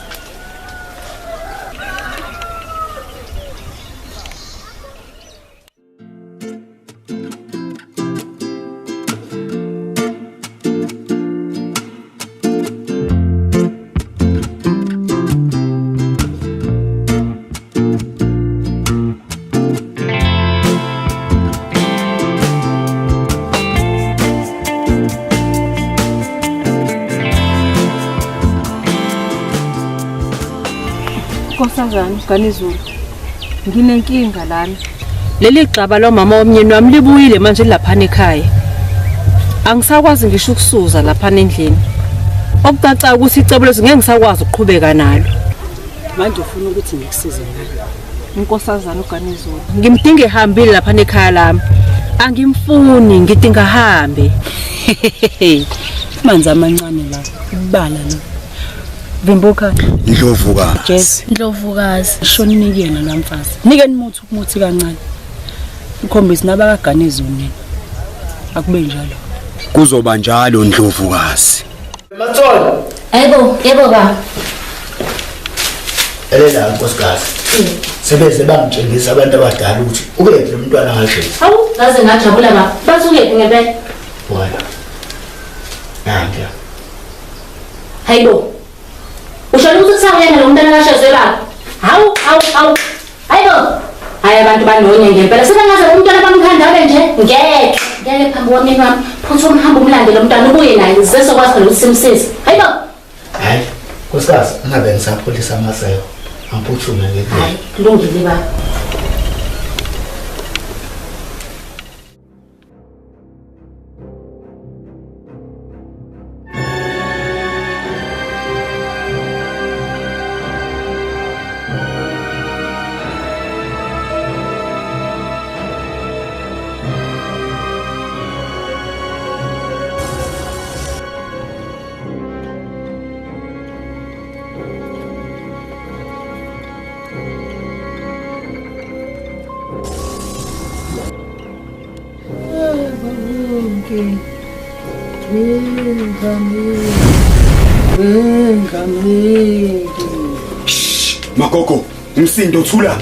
Nkosazane Ganizulu. Nginenkinga lana. Leli gxaba lo mama womnyeni wami libuyile manje lapha ekhaya. Angisakwazi ngisho ukusuza lapha endlini. Okucaca ukuthi icebo lezo ngeke ngisakwazi ukuqhubeka nalo. Manje ufuna ukuthi ngikusize ngani? Inkosazana uGanizulu. Ngimdinga ehambile lapha ekhaya lami. Angimfuni, ngidinga hambe. Manzi amancane la. Ibala lo. Vimbuka. Ndlovukazi. Yes, Ndlovukazi. Shonini yena namfazi. Nike nimuthi ukumuthi kancane. Ukhombisa nabakaGanizulu nini. Akube njalo. Kuzoba njalo Ndlovukazi. Matsolo. Yebo ba. Elela nkosikazi. Sebeze bangitshengisa abantu abadala ukuthi ubephi lo mntwana ngasho. Hawu, ngaze ngajabula ba. Basukephi ngempela? Wala. Nanga. Hayibo. Ushalo ukuthi kusawuyena lo mntwana kashezwe baba. Hawu. Hayibo. Hayi abantu banonye ngempela. Sebengaze umntwana bamkhandale nje. Ngeke phambi kwami mama. Phuthu umhamba umlande lo mntwana ubuye naye zesokwazi ukuthi simsize. Hayibo. Hayi, nkosikazi, ngabe ngisapholisa amaseko. Amphuthume ngeke. Hayi, kulungile baba. Magogo, umsindo thula.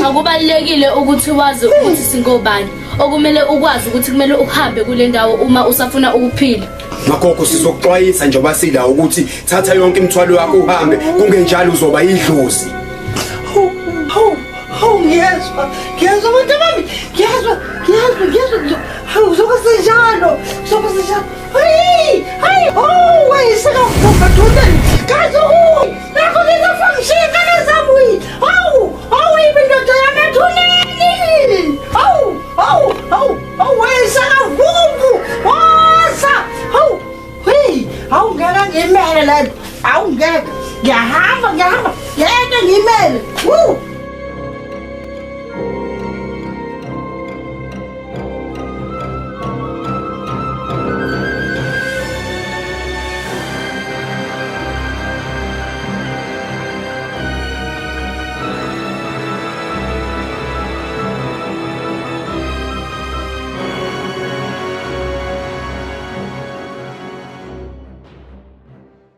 Akubalekile ukuthi wazi ukuthi singobani. Okumele ukwazi ukuthi kumele uhambe kule ndawo uma usafuna ukuphila. Magogo sizokuxwayisa njengoba sila ukuthi thatha yonke imithwalo yakho uhambe kungenjalo uzoba idlozi. Ngiyezwa bantu bami, ngiyezwa. Hawu sokusenjalo. Hayi, wayisakavuka thondani. Kazo nakho lezafangishini kana zamuyi. Hawu ibindoda yami thuneni. Hawu wayisakavumbu. Wasa. Hawu ngeke ngimele la. Hawu ngeke. Ngiyahamba. Ngeke ngimele.